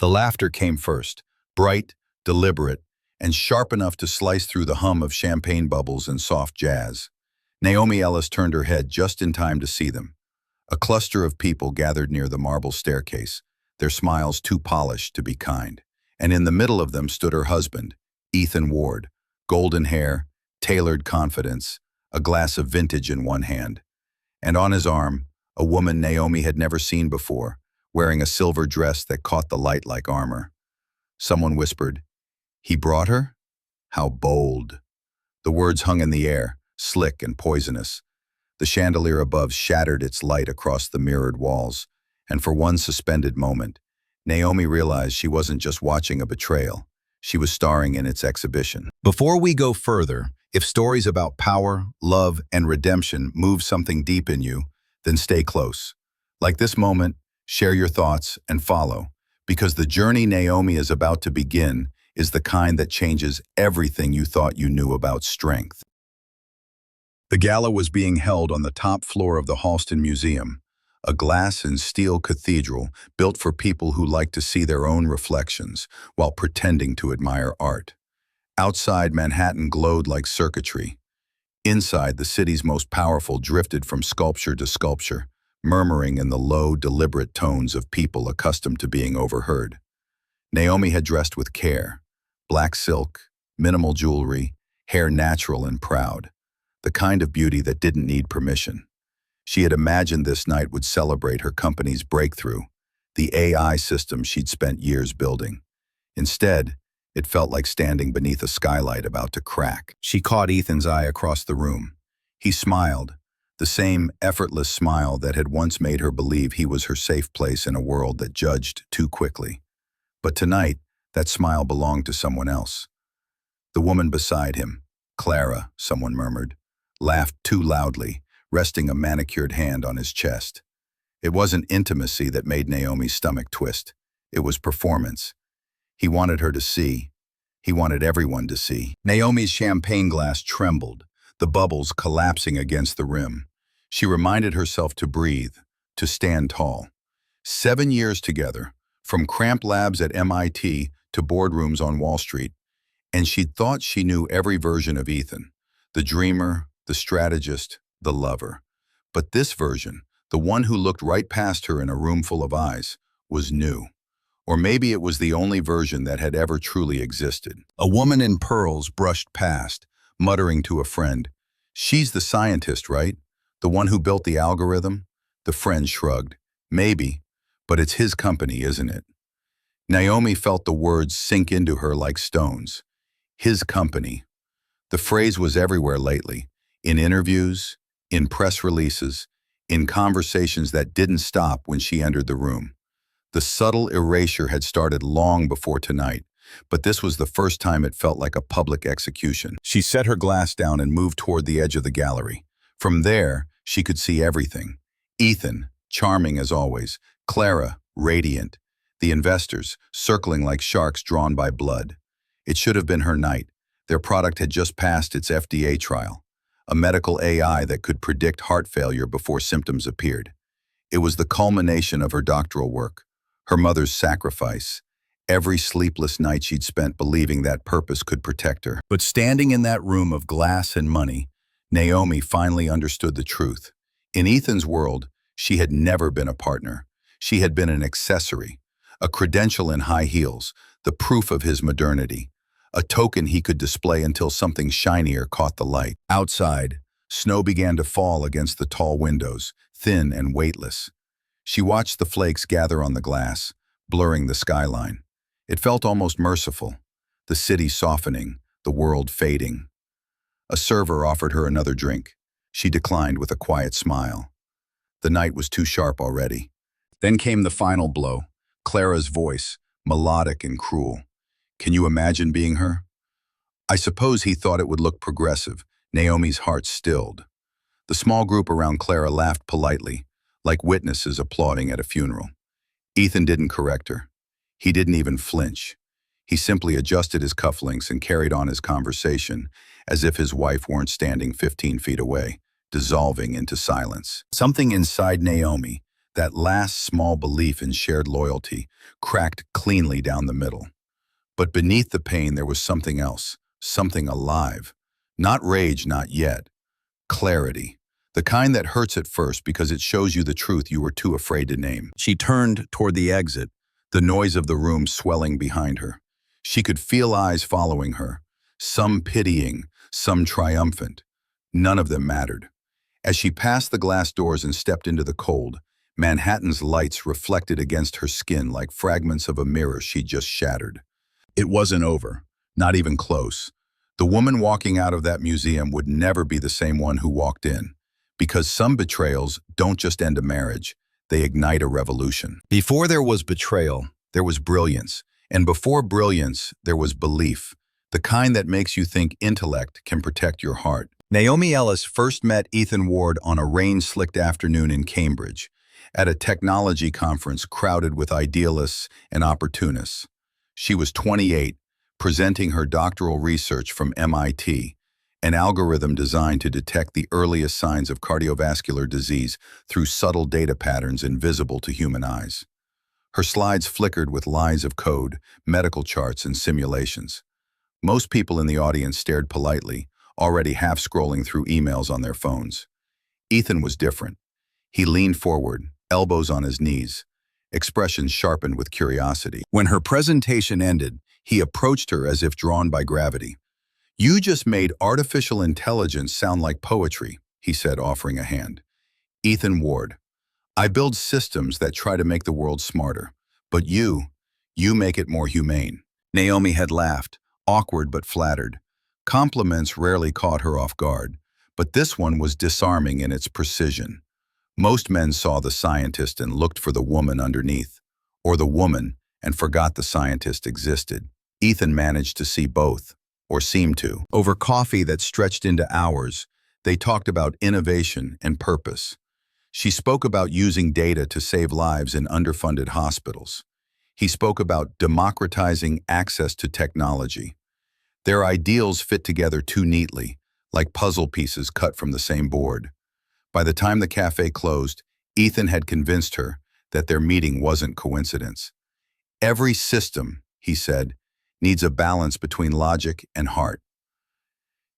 The laughter came first, bright, deliberate, and sharp enough to slice through the hum of champagne bubbles and soft jazz. Naomi Ellis turned her head just in time to see them. A cluster of people gathered near the marble staircase, their smiles too polished to be kind. And in the middle of them stood her husband, Ethan Ward, golden hair, tailored confidence, a glass of vintage in one hand. And on his arm, a woman Naomi had never seen before, wearing a silver dress that caught the light like armor. Someone whispered, "He brought her?" How bold. The words hung in the air, slick and poisonous. The chandelier above shattered its light across the mirrored walls, and for one suspended moment, Naomi realized she wasn't just watching a betrayal. She was starring in its exhibition. Before we go further, if stories about power, love, and redemption move something deep in you, then stay close. Like this moment, share your thoughts and follow, because the journey Naomi is about to begin is the kind that changes everything you thought you knew about strength. The gala was being held on the top floor of the Halston Museum, a glass and steel cathedral built for people who like to see their own reflections while pretending to admire art. Outside, Manhattan glowed like circuitry. Inside, the city's most powerful drifted from sculpture to sculpture, murmuring in the low, deliberate tones of people accustomed to being overheard. Naomi had dressed with care, black silk, minimal jewelry, hair natural and proud, the kind of beauty that didn't need permission. She had imagined this night would celebrate her company's breakthrough, the AI system she'd spent years building. Instead, it felt like standing beneath a skylight about to crack. She caught Ethan's eye across the room. He smiled, the same effortless smile that had once made her believe he was her safe place in a world that judged too quickly. But tonight, that smile belonged to someone else. The woman beside him, Clara, someone murmured, laughed too loudly, resting a manicured hand on his chest. It wasn't intimacy that made Naomi's stomach twist. It was performance. He wanted her to see. He wanted everyone to see. Naomi's champagne glass trembled, the bubbles collapsing against the rim. She reminded herself to breathe, to stand tall. 7 years together, from cramped labs at MIT to boardrooms on Wall Street, and she'd thought she knew every version of Ethan, the dreamer, the strategist, the lover. But this version, the one who looked right past her in a room full of eyes, was new. Or maybe it was the only version that had ever truly existed. A woman in pearls brushed past, muttering to a friend, "She's the scientist, right? The one who built the algorithm?" The friend shrugged. "Maybe, but it's his company, isn't it?" Naomi felt the words sink into her like stones. His company. The phrase was everywhere lately, in interviews, in press releases, in conversations that didn't stop when she entered the room. The subtle erasure had started long before tonight, but this was the first time it felt like a public execution. She set her glass down and moved toward the edge of the gallery. From there, she could see everything. Ethan, charming as always, Clara, radiant, the investors, circling like sharks drawn by blood. It should have been her night. Their product had just passed its FDA trial, a medical AI that could predict heart failure before symptoms appeared. It was the culmination of her doctoral work, her mother's sacrifice, every sleepless night she'd spent believing that purpose could protect her. But standing in that room of glass and money, Naomi finally understood the truth. In Ethan's world, she had never been a partner. She had been an accessory, a credential in high heels, the proof of his modernity, a token he could display until something shinier caught the light. Outside, snow began to fall against the tall windows, thin and weightless. She watched the flakes gather on the glass, blurring the skyline. It felt almost merciful, the city softening, the world fading. A server offered her another drink. She declined with a quiet smile. The night was too sharp already. Then came the final blow, Clara's voice, melodic and cruel. Can you imagine being her? I suppose he thought it would look progressive. Naomi's heart stilled. The small group around Clara laughed politely, like witnesses applauding at a funeral. Ethan didn't correct her. He didn't even flinch. He simply adjusted his cufflinks and carried on his conversation, as if his wife weren't standing 15 feet away, dissolving into silence. Something inside Naomi, That last small belief in shared loyalty cracked cleanly down the middle. But beneath the pain there was something else, something alive. Not rage, not yet. Clarity. The kind that hurts at first because it shows you the truth you were too afraid to name. She turned toward the exit, the noise of the room swelling behind her. She could feel eyes following her, some pitying, some triumphant. None of them mattered. As she passed the glass doors and stepped into the cold, Manhattan's lights reflected against her skin like fragments of a mirror she'd just shattered. It wasn't over, not even close. The woman walking out of that museum would never be the same one who walked in, because some betrayals don't just end a marriage, they ignite a revolution. Before there was betrayal, there was brilliance, and before brilliance, there was belief, the kind that makes you think intellect can protect your heart. Naomi Ellis first met Ethan Ward on a rain-slicked afternoon in Cambridge, at a technology conference crowded with idealists and opportunists. She was 28, presenting her doctoral research from MIT, an algorithm designed to detect the earliest signs of cardiovascular disease through subtle data patterns invisible to human eyes. Her slides flickered with lines of code, medical charts, and simulations. Most people in the audience stared politely, already half-scrolling through emails on their phones. Ethan was different. He leaned forward, elbows on his knees, expressions sharpened with curiosity. When her presentation ended, he approached her as if drawn by gravity. "You just made artificial intelligence sound like poetry," he said, offering a hand. Ethan Ward, "I build systems that try to make the world smarter, but you make it more humane." Naomi had laughed, awkward but flattered. Compliments rarely caught her off guard, but this one was disarming in its precision. Most men saw the scientist and looked for the woman underneath, or the woman and forgot the scientist existed. Ethan managed to see both, or seemed to. Over coffee that stretched into hours, they talked about innovation and purpose. She spoke about using data to save lives in underfunded hospitals. He spoke about democratizing access to technology. Their ideals fit together too neatly, like puzzle pieces cut from the same board. By the time the cafe closed, Ethan had convinced her that their meeting wasn't coincidence. "Every system," he said, "needs a balance between logic and heart.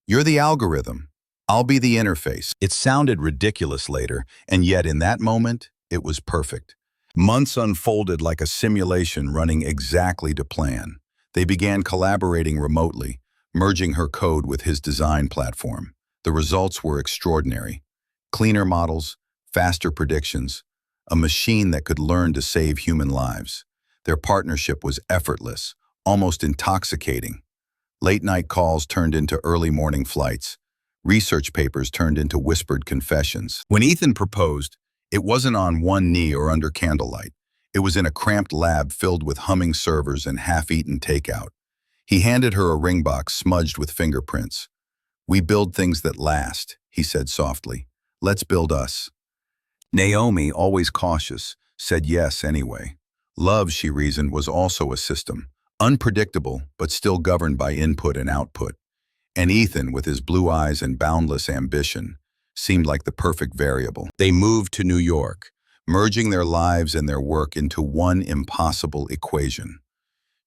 You're the algorithm. I'll be the interface." It sounded ridiculous later, and yet in that moment, it was perfect. Months unfolded like a simulation running exactly to plan. They began collaborating remotely, merging her code with his design platform. The results were extraordinary. Cleaner models, faster predictions, a machine that could learn to save human lives. Their partnership was effortless, almost intoxicating. Late-night calls turned into early morning flights. Research papers turned into whispered confessions. When Ethan proposed, it wasn't on one knee or under candlelight. It was in a cramped lab filled with humming servers and half-eaten takeout. He handed her a ring box smudged with fingerprints. "We build things that last," he said softly. "Let's build us." Naomi, always cautious, said yes anyway. Love, she reasoned, was also a system, unpredictable but still governed by input and output. And Ethan, with his blue eyes and boundless ambition, seemed like the perfect variable. They moved to New York, merging their lives and their work into one impossible equation.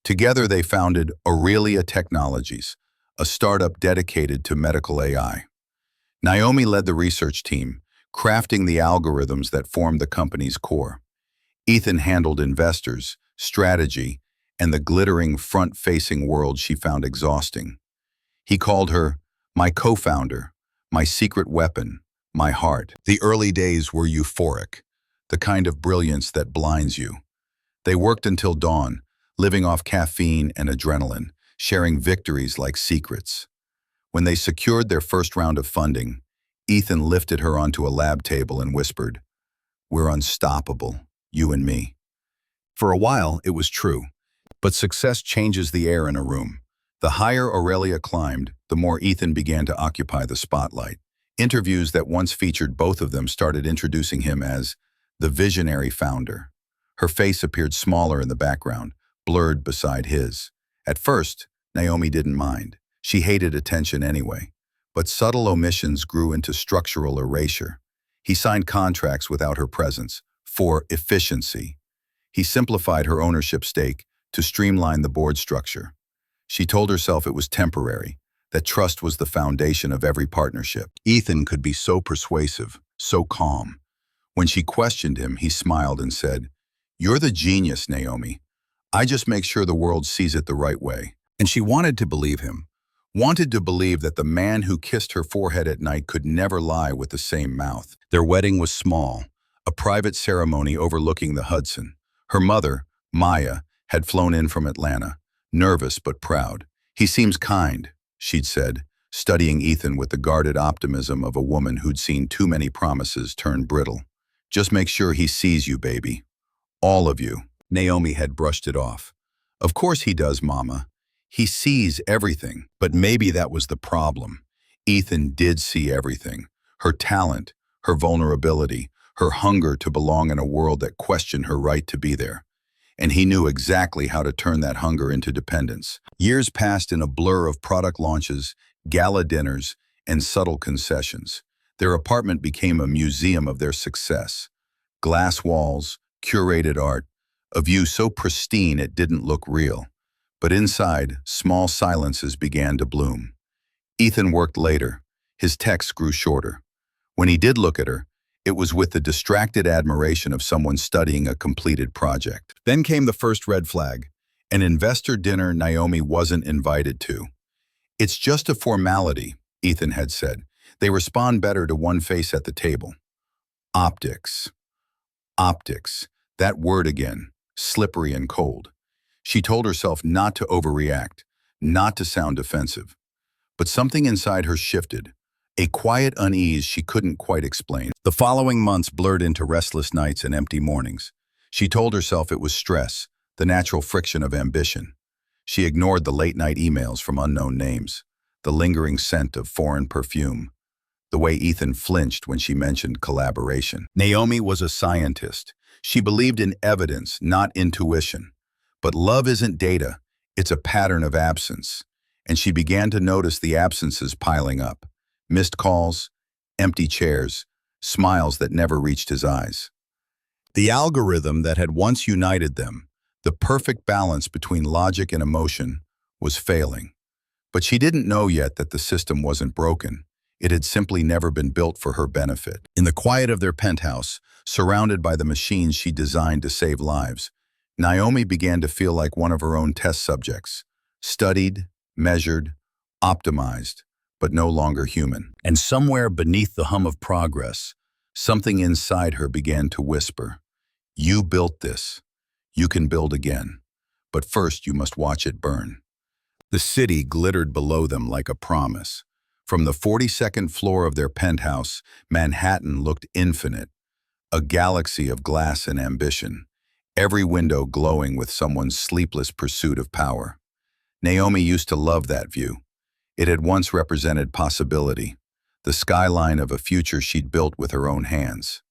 Together they founded Aurelia Technologies, a startup dedicated to medical AI. Naomi led the research team, crafting the algorithms that formed the company's core. Ethan handled investors, strategy, and the glittering front-facing world she found exhausting. He called her my co-founder, my secret weapon, my heart. The early days were euphoric, the kind of brilliance that blinds you. They worked until dawn, living off caffeine and adrenaline, sharing victories like secrets. When they secured their first round of funding, Ethan lifted her onto a lab table and whispered, "We're unstoppable, you and me." For a while, it was true. But success changes the air in a room. The higher Aurelia climbed, the more Ethan began to occupy the spotlight. Interviews that once featured both of them started introducing him as the visionary founder. Her face appeared smaller in the background, blurred beside his. At first, Naomi didn't mind. She hated attention anyway. But subtle omissions grew into structural erasure. He signed contracts without her presence, for efficiency. He simplified her ownership stake to streamline the board structure. She told herself it was temporary, that trust was the foundation of every partnership. Ethan could be so persuasive, so calm. When she questioned him, he smiled and said, "You're the genius, Naomi. I just make sure the world sees it the right way." And she wanted to believe him, wanted to believe that the man who kissed her forehead at night could never lie with the same mouth. Their wedding was small, a private ceremony overlooking the Hudson. Her mother, Maya, had flown in from Atlanta, nervous but proud. "He seems kind," she'd said, studying Ethan with the guarded optimism of a woman who'd seen too many promises turn brittle. "Just make sure he sees you, baby. All of you." Naomi had brushed it off. "Of course he does, Mama. He sees everything." But maybe that was the problem. Ethan did see everything. Her talent, her vulnerability, her hunger to belong in a world that questioned her right to be there. And he knew exactly how to turn that hunger into dependence. Years passed in a blur of product launches, gala dinners, and subtle concessions. Their apartment became a museum of their success. Glass walls, curated art, a view so pristine it didn't look real. But inside, small silences began to bloom. Ethan worked later. His texts grew shorter. When he did look at her, it was with the distracted admiration of someone studying a completed project. Then came the first red flag, an investor dinner Naomi wasn't invited to. "It's just a formality," Ethan had said. "They respond better to one face at the table." Optics. Optics. That word again, slippery and cold. She told herself not to overreact, not to sound defensive. But something inside her shifted, a quiet unease she couldn't quite explain. The following months blurred into restless nights and empty mornings. She told herself it was stress, the natural friction of ambition. She ignored the late-night emails from unknown names, the lingering scent of foreign perfume, the way Ethan flinched when she mentioned collaboration. Naomi was a scientist. She believed in evidence, not intuition. But love isn't data, it's a pattern of absence. And she began to notice the absences piling up. Missed calls, empty chairs, smiles that never reached his eyes. The algorithm that had once united them, the perfect balance between logic and emotion, was failing. But she didn't know yet that the system wasn't broken. It had simply never been built for her benefit. In the quiet of their penthouse, surrounded by the machines she designed to save lives, Naomi began to feel like one of her own test subjects, studied, measured, optimized, but no longer human. And somewhere beneath the hum of progress, something inside her began to whisper, "You built this. You can build again. But first you must watch it burn." The city glittered below them like a promise. From the 42nd floor of their penthouse, Manhattan looked infinite, a galaxy of glass and ambition, every window glowing with someone's sleepless pursuit of power. Naomi used to love that view. It had once represented possibility, the skyline of a future she'd built with her own hands.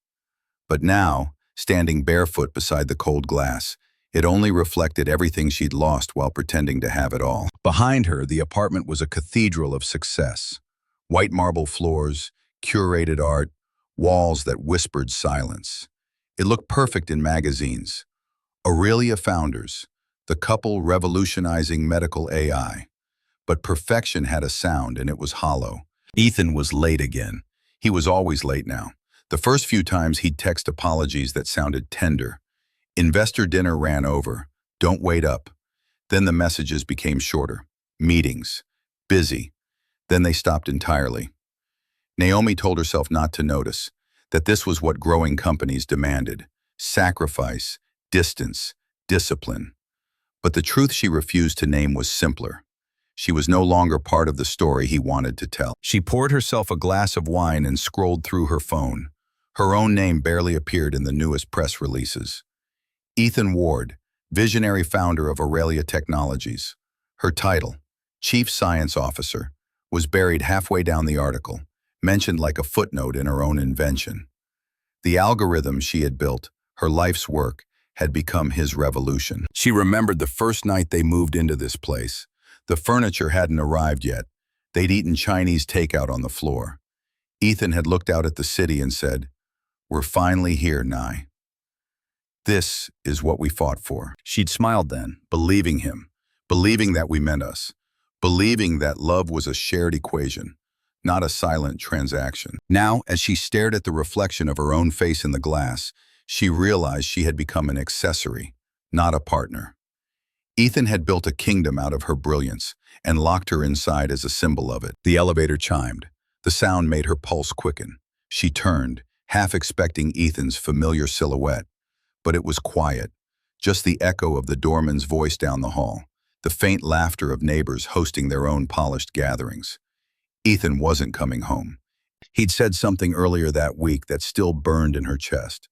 But now, standing barefoot beside the cold glass, it only reflected everything she'd lost while pretending to have it all. Behind her, the apartment was a cathedral of success. White marble floors, curated art, walls that whispered silence. It looked perfect in magazines. Aurelia founders, the couple revolutionizing medical AI. But perfection had a sound and it was hollow. Ethan was late again. He was always late now. The first few times he'd text apologies that sounded tender. Investor dinner ran over. Don't wait up. Then the messages became shorter. Meetings. Busy. Then they stopped entirely. Naomi told herself not to notice, that this was what growing companies demanded. Sacrifice, distance, discipline. But the truth she refused to name was simpler. She was no longer part of the story he wanted to tell. She poured herself a glass of wine and scrolled through her phone. Her own name barely appeared in the newest press releases. Ethan Ward, visionary founder of Aurelia Technologies. Her title, Chief Science Officer, was buried halfway down the article, mentioned like a footnote in her own invention. The algorithm she had built, her life's work, had become his revolution. She remembered the first night they moved into this place. The furniture hadn't arrived yet. They'd eaten Chinese takeout on the floor. Ethan had looked out at the city and said, "We're finally here, Nye." This is what we fought for. She'd smiled then, believing him, believing that we meant us, believing that love was a shared equation, not a silent transaction. Now, as she stared at the reflection of her own face in the glass, she realized she had become an accessory, not a partner. Ethan had built a kingdom out of her brilliance and locked her inside as a symbol of it. The elevator chimed. The sound made her pulse quicken. She turned, half expecting Ethan's familiar silhouette. But it was quiet, just the echo of the doorman's voice down the hall, the faint laughter of neighbors hosting their own polished gatherings. Ethan wasn't coming home. He'd said something earlier that week that still burned in her chest.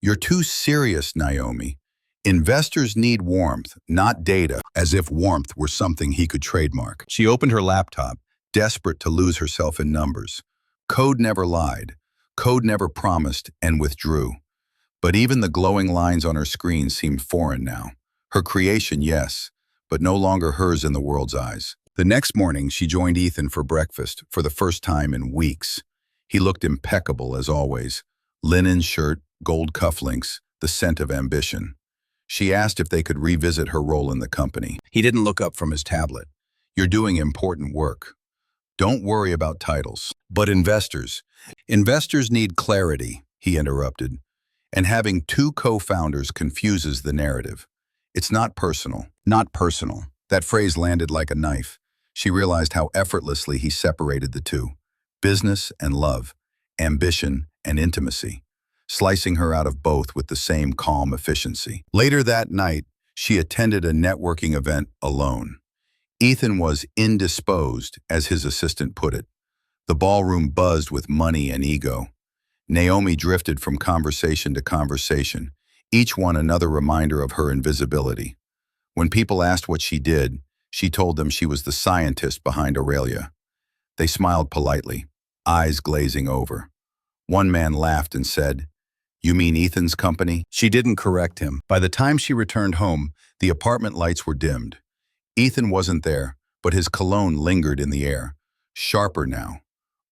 "You're too serious, Naomi. Investors need warmth, not data," as if warmth were something he could trademark. She opened her laptop, desperate to lose herself in numbers. Code never lied, code never promised, and withdrew. But even the glowing lines on her screen seemed foreign now. Her creation, yes, but no longer hers in the world's eyes. The next morning, she joined Ethan for breakfast for the first time in weeks. He looked impeccable as always. Linen shirt, gold cufflinks, the scent of ambition. She asked if they could revisit her role in the company. He didn't look up from his tablet. "You're doing important work. Don't worry about titles." "But investors need clarity," he interrupted. "And having two co-founders confuses the narrative. It's not personal." Not personal. That phrase landed like a knife. She realized how effortlessly he separated the two. Business and love, ambition and intimacy, slicing her out of both with the same calm efficiency. Later that night, she attended a networking event alone. Ethan was indisposed, as his assistant put it. The ballroom buzzed with money and ego. Naomi drifted from conversation to conversation, each one another reminder of her invisibility. When people asked what she did, she told them she was the scientist behind Aurelia. They smiled politely, eyes glazing over. One man laughed and said, "You mean Ethan's company?" She didn't correct him. By the time she returned home, the apartment lights were dimmed. Ethan wasn't there, but his cologne lingered in the air, sharper now,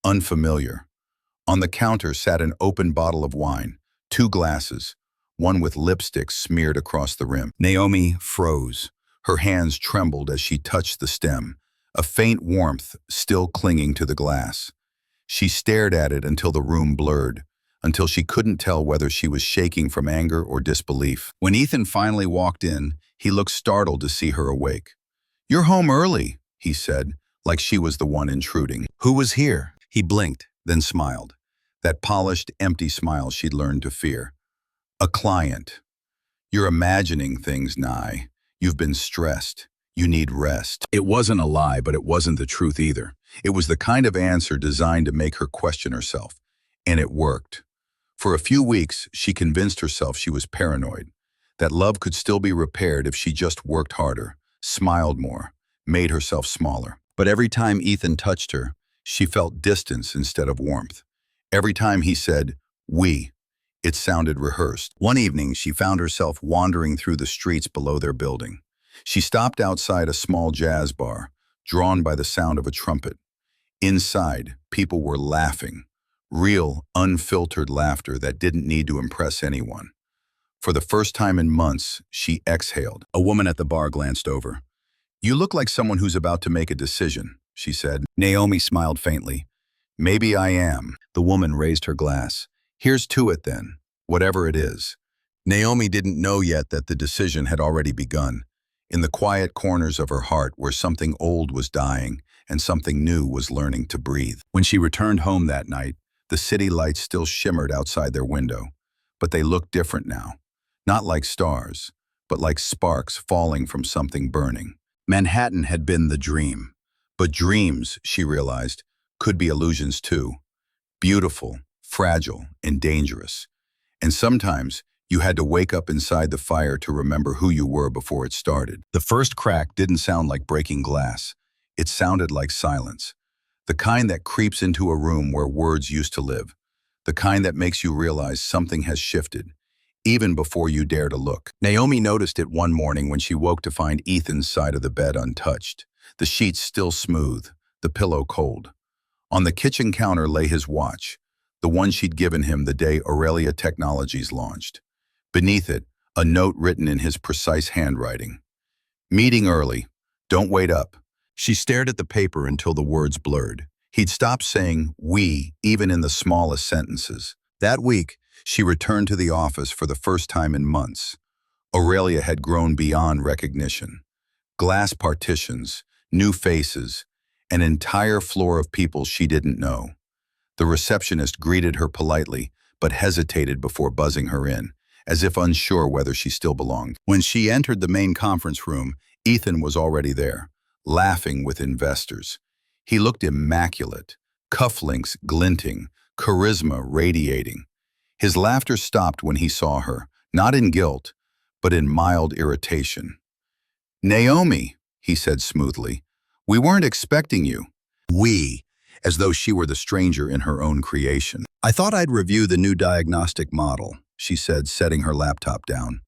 unfamiliar. On the counter sat an open bottle of wine, 2 glasses, one with lipstick smeared across the rim. Naomi froze. Her hands trembled as she touched the stem, a faint warmth still clinging to the glass. She stared at it until the room blurred, until she couldn't tell whether she was shaking from anger or disbelief. When Ethan finally walked in, he looked startled to see her awake. "You're home early," he said, like she was the one intruding. "Who was here?" He blinked, then smiled. That polished, empty smile she'd learned to fear. "A client. You're imagining things, Nye. You've been stressed. You need rest." It wasn't a lie, but it wasn't the truth either. It was the kind of answer designed to make her question herself. And it worked. For a few weeks, she convinced herself she was paranoid, that love could still be repaired if she just worked harder, smiled more, made herself smaller. But every time Ethan touched her, she felt distance instead of warmth. Every time he said, "we," it sounded rehearsed. One evening, she found herself wandering through the streets below their building. She stopped outside a small jazz bar, drawn by the sound of a trumpet. Inside, people were laughing, real, unfiltered laughter that didn't need to impress anyone. For the first time in months, she exhaled. A woman at the bar glanced over. "You look like someone who's about to make a decision," she said. Naomi smiled faintly. "Maybe I am." The woman raised her glass. "Here's to it then, whatever it is." Naomi didn't know yet that the decision had already begun. In the quiet corners of her heart where something old was dying and something new was learning to breathe. When she returned home that night, the city lights still shimmered outside their window. But they looked different now. Not like stars, but like sparks falling from something burning. Manhattan had been the dream. But dreams, she realized, could be illusions too. Beautiful, fragile, and dangerous. And sometimes you had to wake up inside the fire to remember who you were before it started. The first crack didn't sound like breaking glass. It sounded like silence. The kind that creeps into a room where words used to live. The kind that makes you realize something has shifted, even before you dare to look. Naomi noticed it one morning when she woke to find Ethan's side of the bed untouched. The sheets still smooth, the pillow cold. On the kitchen counter lay his watch, the one she'd given him the day Aurelia Technologies launched. Beneath it, a note written in his precise handwriting. Meeting early. Don't wait up. She stared at the paper until the words blurred. He'd stopped saying we, even in the smallest sentences. That week, she returned to the office for the first time in months. Aurelia had grown beyond recognition. Glass partitions, new faces, an entire floor of people she didn't know. The receptionist greeted her politely, but hesitated before buzzing her in, as if unsure whether she still belonged. When she entered the main conference room, Ethan was already there, laughing with investors. He looked immaculate, cufflinks glinting, charisma radiating. His laughter stopped when he saw her, not in guilt, but in mild irritation. "Naomi," he said smoothly, "we weren't expecting you." We, as though she were the stranger in her own creation. "I thought I'd review the new diagnostic model," she said, setting her laptop down.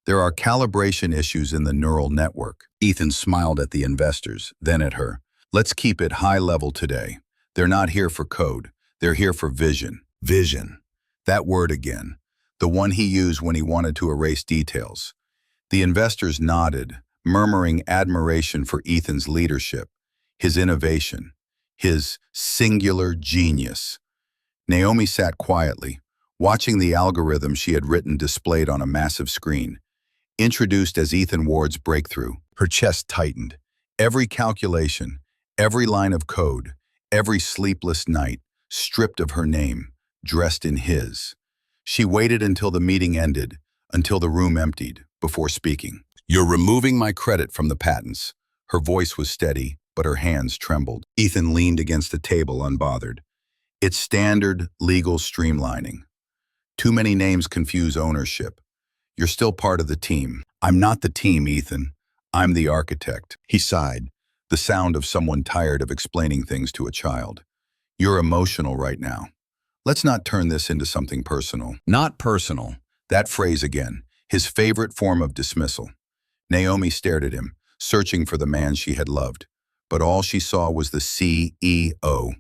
"There are calibration issues in the neural network." Ethan smiled at the investors, then at her. "Let's keep it high level today. They're not here for code. They're here for vision." Vision. That word again. The one he used when he wanted to erase details. The investors nodded, murmuring admiration for Ethan's leadership, his innovation, his singular genius. Naomi sat quietly, watching the algorithm she had written displayed on a massive screen. Introduced as Ethan Ward's breakthrough, her chest tightened. Every calculation, every line of code, every sleepless night, stripped of her name, dressed in his. She waited until the meeting ended, until the room emptied, before speaking. "You're removing my credit from the patents." Her voice was steady, but her hands trembled. Ethan leaned against the table unbothered. "It's standard legal streamlining. Too many names confuse ownership. You're still part of the team." "I'm not the team, Ethan. I'm the architect." He sighed, the sound of someone tired of explaining things to a child. "You're emotional right now. Let's not turn this into something personal." Not personal. That phrase again, his favorite form of dismissal. Naomi stared at him, searching for the man she had loved. But all she saw was the CEO.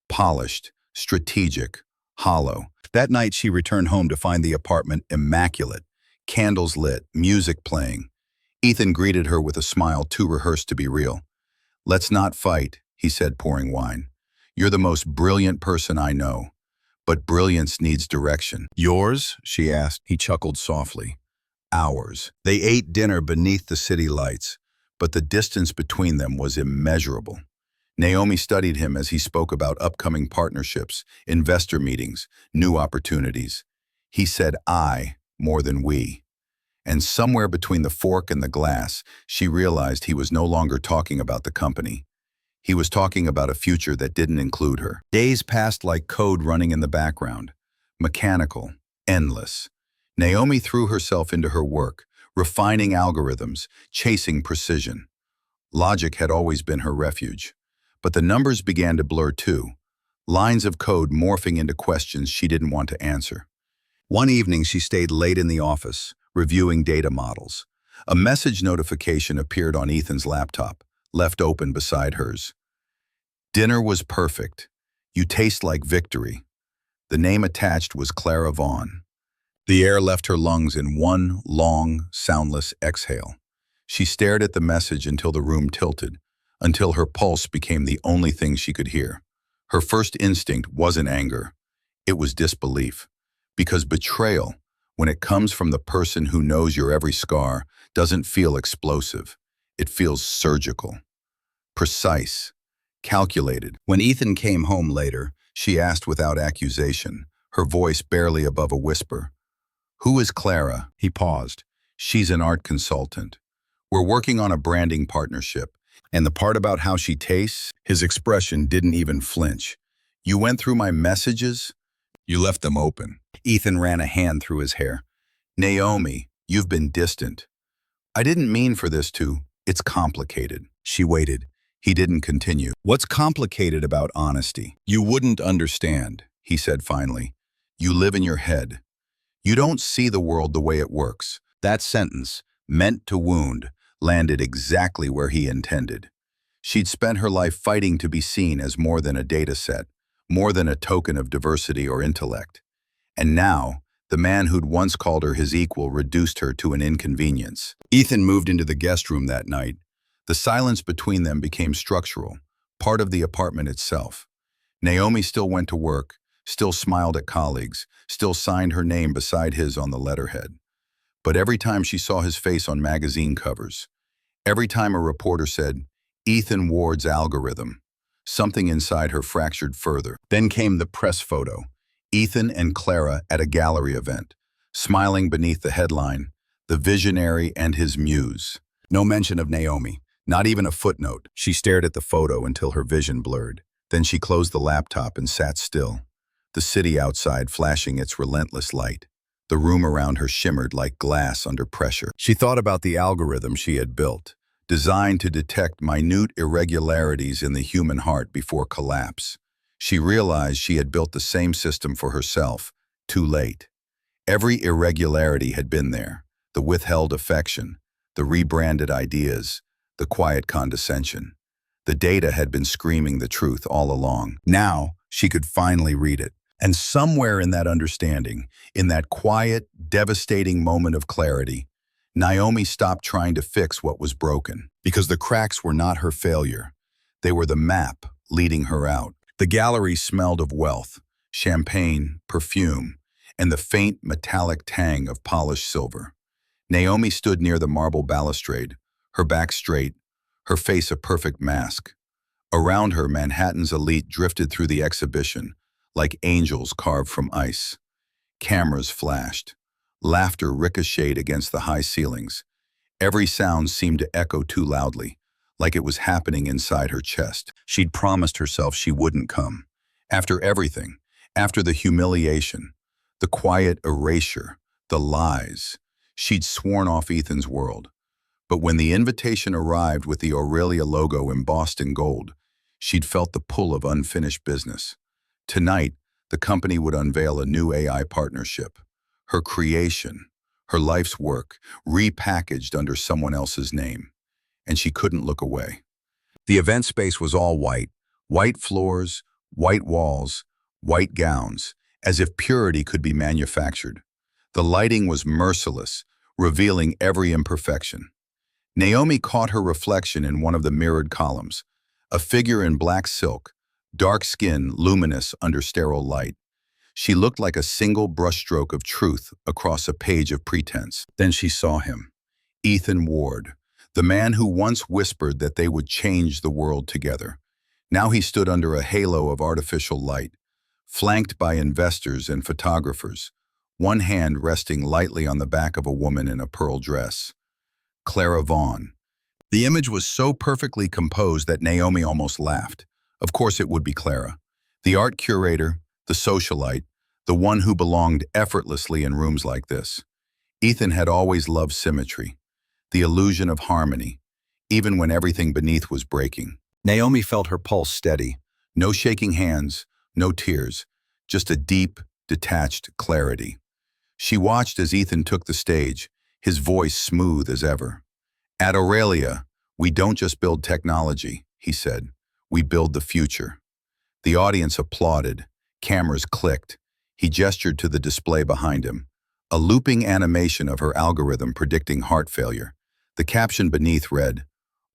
Polished, strategic, hollow. That night she returned home to find the apartment immaculate. Candles lit, music playing. Ethan greeted her with a smile too rehearsed to be real. "Let's not fight," he said, pouring wine. "You're the most brilliant person I know. But brilliance needs direction." "Yours?" she asked. He chuckled softly. "Ours." They ate dinner beneath the city lights, but the distance between them was immeasurable. Naomi studied him as he spoke about upcoming partnerships, investor meetings, new opportunities. He said I more than we. And somewhere between the fork and the glass, she realized he was no longer talking about the company. He was talking about a future that didn't include her. Days passed like code running in the background. Mechanical, endless. Naomi threw herself into her work, refining algorithms, chasing precision. Logic had always been her refuge. But the numbers began to blur too. Lines of code morphing into questions she didn't want to answer. One evening she stayed late in the office, reviewing data models. A message notification appeared on Ethan's laptop, left open beside hers. "Dinner was perfect. You taste like victory." The name attached was Clara Vaughn. The air left her lungs in one long, soundless exhale. She stared at the message until the room tilted, until her pulse became the only thing she could hear. Her first instinct wasn't anger. It was disbelief. Because betrayal, when it comes from the person who knows your every scar, doesn't feel explosive. It feels surgical. Precise. Calculated. When Ethan came home later, she asked without accusation, her voice barely above a whisper. "Who is Clara?" He paused. "She's an art consultant. We're working on a branding partnership." And the part about how she tastes, his expression didn't even flinch. "You went through my messages?" "You left them open." Ethan ran a hand through his hair. "Naomi, you've been distant." "I didn't mean for this to. It's complicated." She waited. He didn't continue. "What's complicated about honesty?" "You wouldn't understand," he said finally. "You live in your head. You don't see the world the way it works." That sentence, meant to wound, landed exactly where he intended. She'd spent her life fighting to be seen as more than a data set, more than a token of diversity or intellect. And now, The man who'd once called her his equal reduced her to an inconvenience. Ethan moved into the guest room that night. The silence between them became structural, part of the apartment itself. Naomi still went to work, still smiled at colleagues, still signed her name beside his on the letterhead. But every time she saw his face on magazine covers, every time a reporter said, "Ethan Ward's algorithm," something inside her fractured further. Then came the press photo. Ethan and Clara at a gallery event, smiling beneath the headline, "The Visionary and His Muse." No mention of Naomi, not even a footnote. She stared at the photo until her vision blurred. Then she closed the laptop and sat still, the city outside flashing its relentless light. The room around her shimmered like glass under pressure. She thought about the algorithm she had built, designed to detect minute irregularities in the human heart before collapse. She realized she had built the same system for herself, too late. Every irregularity had been there, the withheld affection, the rebranded ideas, the quiet condescension. The data had been screaming the truth all along. Now, she could finally read it. And somewhere in that understanding, in that quiet, devastating moment of clarity, Naomi stopped trying to fix what was broken. Because the cracks were not her failure. They were the map leading her out. The gallery smelled of wealth, champagne, perfume, and the faint metallic tang of polished silver. Naomi stood near the marble balustrade, her back straight, her face a perfect mask. Around her, Manhattan's elite drifted through the exhibition, like angels carved from ice. Cameras flashed. Laughter ricocheted against the high ceilings. Every sound seemed to echo too loudly, like it was happening inside her chest. She'd promised herself she wouldn't come. After everything, after the humiliation, the quiet erasure, the lies, she'd sworn off Ethan's world. But when the invitation arrived with the Aurelia logo embossed in gold, she'd felt the pull of unfinished business. Tonight, the company would unveil a new AI partnership. Her creation, her life's work, repackaged under someone else's name. And she couldn't look away. The event space was all white. White floors, white walls, white gowns, as if purity could be manufactured. The lighting was merciless, revealing every imperfection. Naomi caught her reflection in one of the mirrored columns, a figure in black silk, dark skin luminous under sterile light. She looked like a single brushstroke of truth across a page of pretense. Then she saw him, Ethan Ward, the man who once whispered that they would change the world together. Now he stood under a halo of artificial light, flanked by investors and photographers, one hand resting lightly on the back of a woman in a pearl dress. Clara Vaughn. The image was so perfectly composed that Naomi almost laughed. Of course it would be Clara, the art curator, the socialite, the one who belonged effortlessly in rooms like this. Ethan had always loved symmetry, the illusion of harmony, even when everything beneath was breaking. Naomi felt her pulse steady. No shaking hands, no tears, just a deep, detached clarity. She watched as Ethan took the stage, his voice smooth as ever. "At Aurelia, we don't just build technology," he said. "We build the future." The audience applauded. Cameras clicked. He gestured to the display behind him, a looping animation of her algorithm predicting heart failure. The caption beneath read,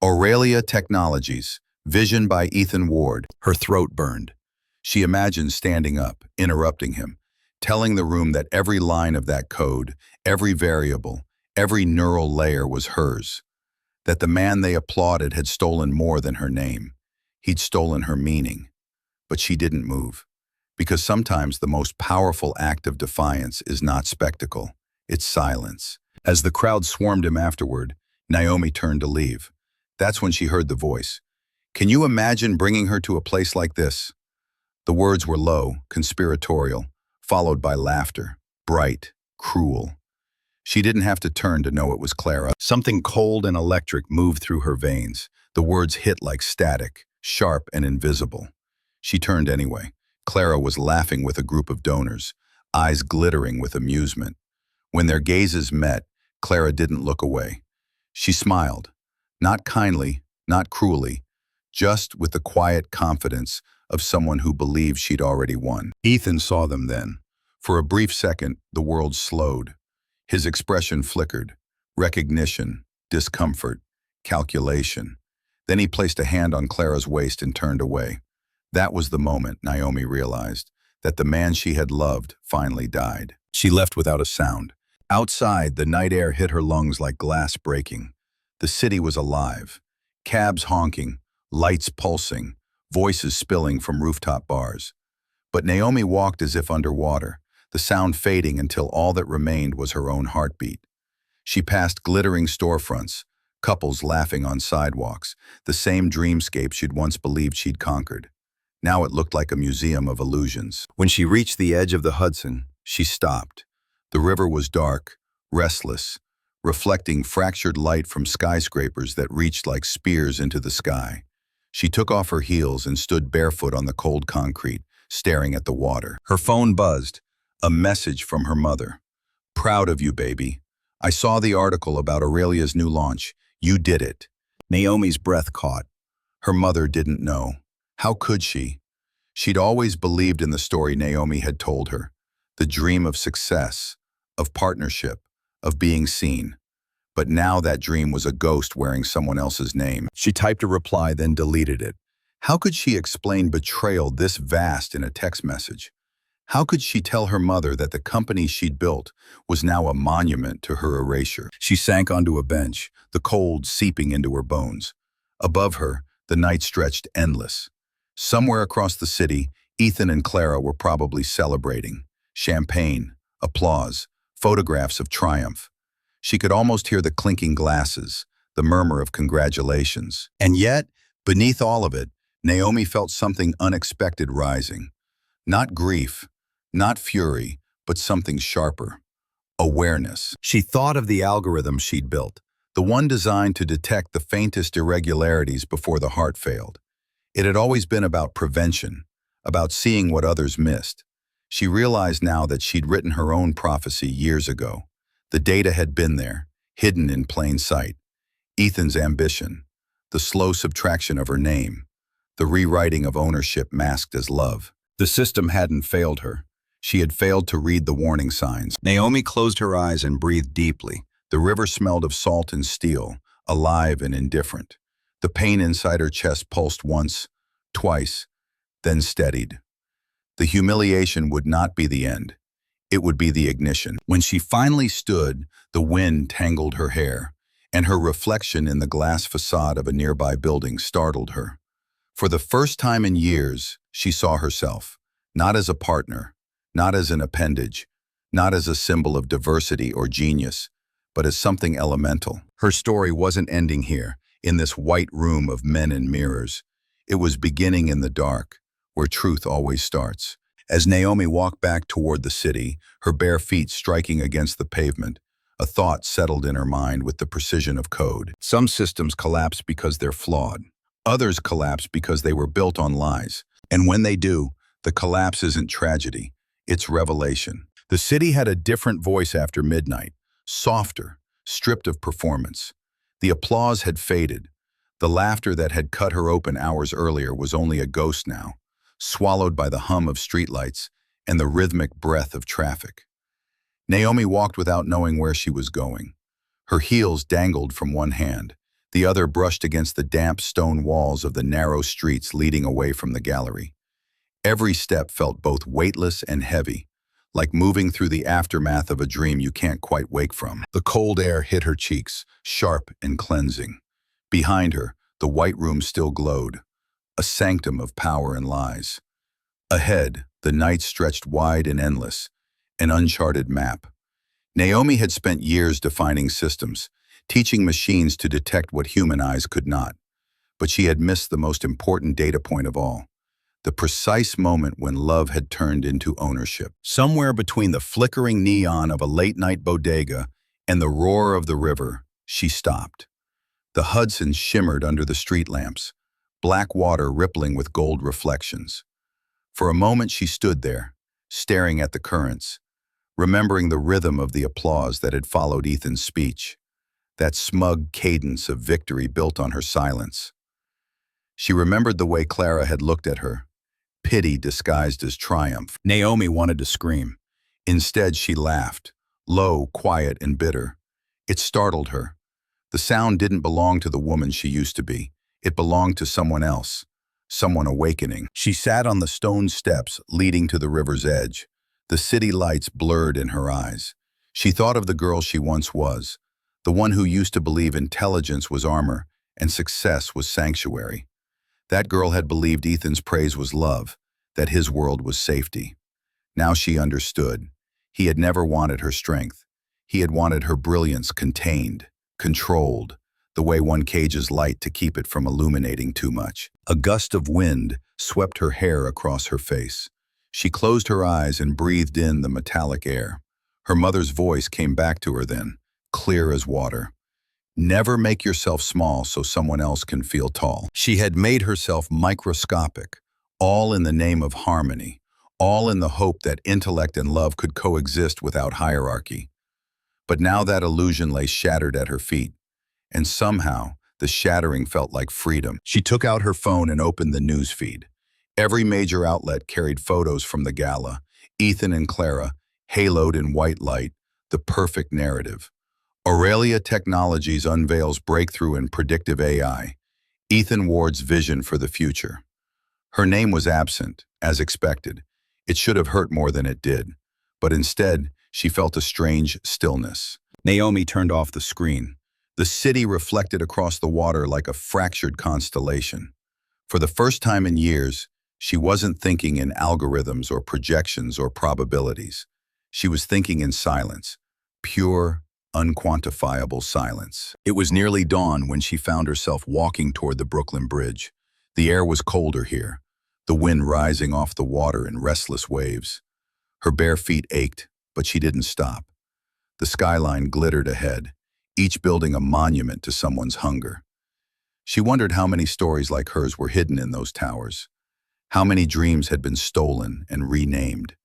"Aurelia Technologies, vision by Ethan Ward." Her throat burned. She imagined standing up, interrupting him, telling the room that every line of that code, every variable, every neural layer was hers, that the man they applauded had stolen more than her name. He'd stolen her meaning. But she didn't move, because sometimes the most powerful act of defiance is not spectacle, it's silence. As the crowd swarmed him afterward, Naomi turned to leave. That's when she heard the voice. "Can you imagine bringing her to a place like this?" The words were low, conspiratorial, followed by laughter, bright, cruel. She didn't have to turn to know it was Clara. Something cold and electric moved through her veins. The words hit like static, sharp and invisible. She turned anyway. Clara was laughing with a group of donors, eyes glittering with amusement. When their gazes met, Clara didn't look away. She smiled, not kindly, not cruelly, just with the quiet confidence of someone who believed she'd already won. Ethan saw them then, For a brief second, the world slowed. His expression flickered. Recognition, discomfort, calculation. Then he placed a hand on Clara's waist and turned away. That was the moment, Naomi realized, that the man she had loved finally died. She left without a sound. Outside, the night air hit her lungs like glass breaking. The city was alive. Cabs honking, lights pulsing, voices spilling from rooftop bars. But Naomi walked as if underwater, the sound fading until all that remained was her own heartbeat. She passed glittering storefronts, couples laughing on sidewalks, the same dreamscape she'd once believed she'd conquered. Now it looked like a museum of illusions. When she reached the edge of the Hudson, she stopped. The river was dark, restless, reflecting fractured light from skyscrapers that reached like spears into the sky. She took off her heels and stood barefoot on the cold concrete, staring at the water. Her phone buzzed, a message from her mother. "Proud of you, baby. I saw the article about Aurelia's new launch. You did it." Naomi's breath caught. Her mother didn't know. How could she? She'd always believed in the story Naomi had told her. The dream of success, of partnership, of being seen. But now that dream was a ghost wearing someone else's name. She typed a reply, then deleted it. How could she explain betrayal this vast in a text message? How could she tell her mother that the company she'd built was now a monument to her erasure? She sank onto a bench, the cold seeping into her bones. Above her, the night stretched endless. Somewhere across the city, Ethan and Clara were probably celebrating. Champagne, applause, photographs of triumph. She could almost hear the clinking glasses, the murmur of congratulations. And yet, beneath all of it, Naomi felt something unexpected rising. Not grief, not fury, but something sharper. Awareness. She thought of the algorithm she'd built, the one designed to detect the faintest irregularities before the heart failed. It had always been about prevention, about seeing what others missed. She realized now that she'd written her own prophecy years ago. The data had been there, hidden in plain sight. Ethan's ambition, the slow subtraction of her name, the rewriting of ownership masked as love. The system hadn't failed her. She had failed to read the warning signs. Naomi closed her eyes and breathed deeply. The river smelled of salt and steel, alive and indifferent. The pain inside her chest pulsed once, twice, then steadied. The humiliation would not be the end. It would be the ignition. When she finally stood, the wind tangled her hair, and her reflection in the glass facade of a nearby building startled her. For the first time in years, she saw herself, not as a partner, not as an appendage, not as a symbol of diversity or genius, but as something elemental. Her story wasn't ending here, in this white room of men and mirrors. It was beginning in the dark, where truth always starts. As Naomi walked back toward the city, her bare feet striking against the pavement, a thought settled in her mind with the precision of code. Some systems collapse because they're flawed. Others collapse because they were built on lies. And when they do, the collapse isn't tragedy, it's revelation. The city had a different voice after midnight, softer, stripped of performance. The applause had faded. The laughter that had cut her open hours earlier was only a ghost now, swallowed by the hum of streetlights and the rhythmic breath of traffic. Naomi walked without knowing where she was going. Her heels dangled from one hand. The other brushed against the damp stone walls of the narrow streets leading away from the gallery. Every step felt both weightless and heavy, like moving through the aftermath of a dream you can't quite wake from. The cold air hit her cheeks, sharp and cleansing. Behind her, the white room still glowed, a sanctum of power and lies. Ahead, the night stretched wide and endless, an uncharted map. Naomi had spent years defining systems, teaching machines to detect what human eyes could not. But she had missed the most important data point of all, the precise moment when love had turned into ownership. Somewhere between the flickering neon of a late-night bodega and the roar of the river, she stopped. The Hudson shimmered under the street lamps, black water rippling with gold reflections. For a moment she stood there, staring at the currents, remembering the rhythm of the applause that had followed Ethan's speech, that smug cadence of victory built on her silence. She remembered the way Clara had looked at her, pity disguised as triumph. Naomi wanted to scream. Instead, she laughed, low, quiet, and bitter. It startled her. The sound didn't belong to the woman she used to be. It belonged to someone else, someone awakening. She sat on the stone steps leading to the river's edge. The city lights blurred in her eyes. She thought of the girl she once was, the one who used to believe intelligence was armor and success was sanctuary. That girl had believed Ethan's praise was love, that his world was safety. Now she understood. He had never wanted her strength. He had wanted her brilliance contained, controlled, the way one cages light to keep it from illuminating too much. A gust of wind swept her hair across her face. She closed her eyes and breathed in the metallic air. Her mother's voice came back to her then, clear as water. Never make yourself small so someone else can feel tall. She had made herself microscopic, all in the name of harmony, all in the hope that intellect and love could coexist without hierarchy. But now that illusion lay shattered at her feet, and somehow the shattering felt like freedom. She took out her phone and opened the news feed. Every major outlet carried photos from the gala, Ethan and Clara, haloed in white light, the perfect narrative. Aurelia Technologies unveils breakthrough in predictive AI, Ethan Ward's vision for the future. Her name was absent, as expected. It should have hurt more than it did, but instead, she felt a strange stillness. Naomi turned off the screen. The city reflected across the water like a fractured constellation. For the first time in years, she wasn't thinking in algorithms or projections or probabilities. She was thinking in silence, pure, unquantifiable silence. It was nearly dawn when she found herself walking toward the Brooklyn Bridge. The air was colder here, the wind rising off the water in restless waves. Her bare feet ached, but she didn't stop. The skyline glittered ahead, each building a monument to someone's hunger. She wondered how many stories like hers were hidden in those towers. How many dreams had been stolen and renamed.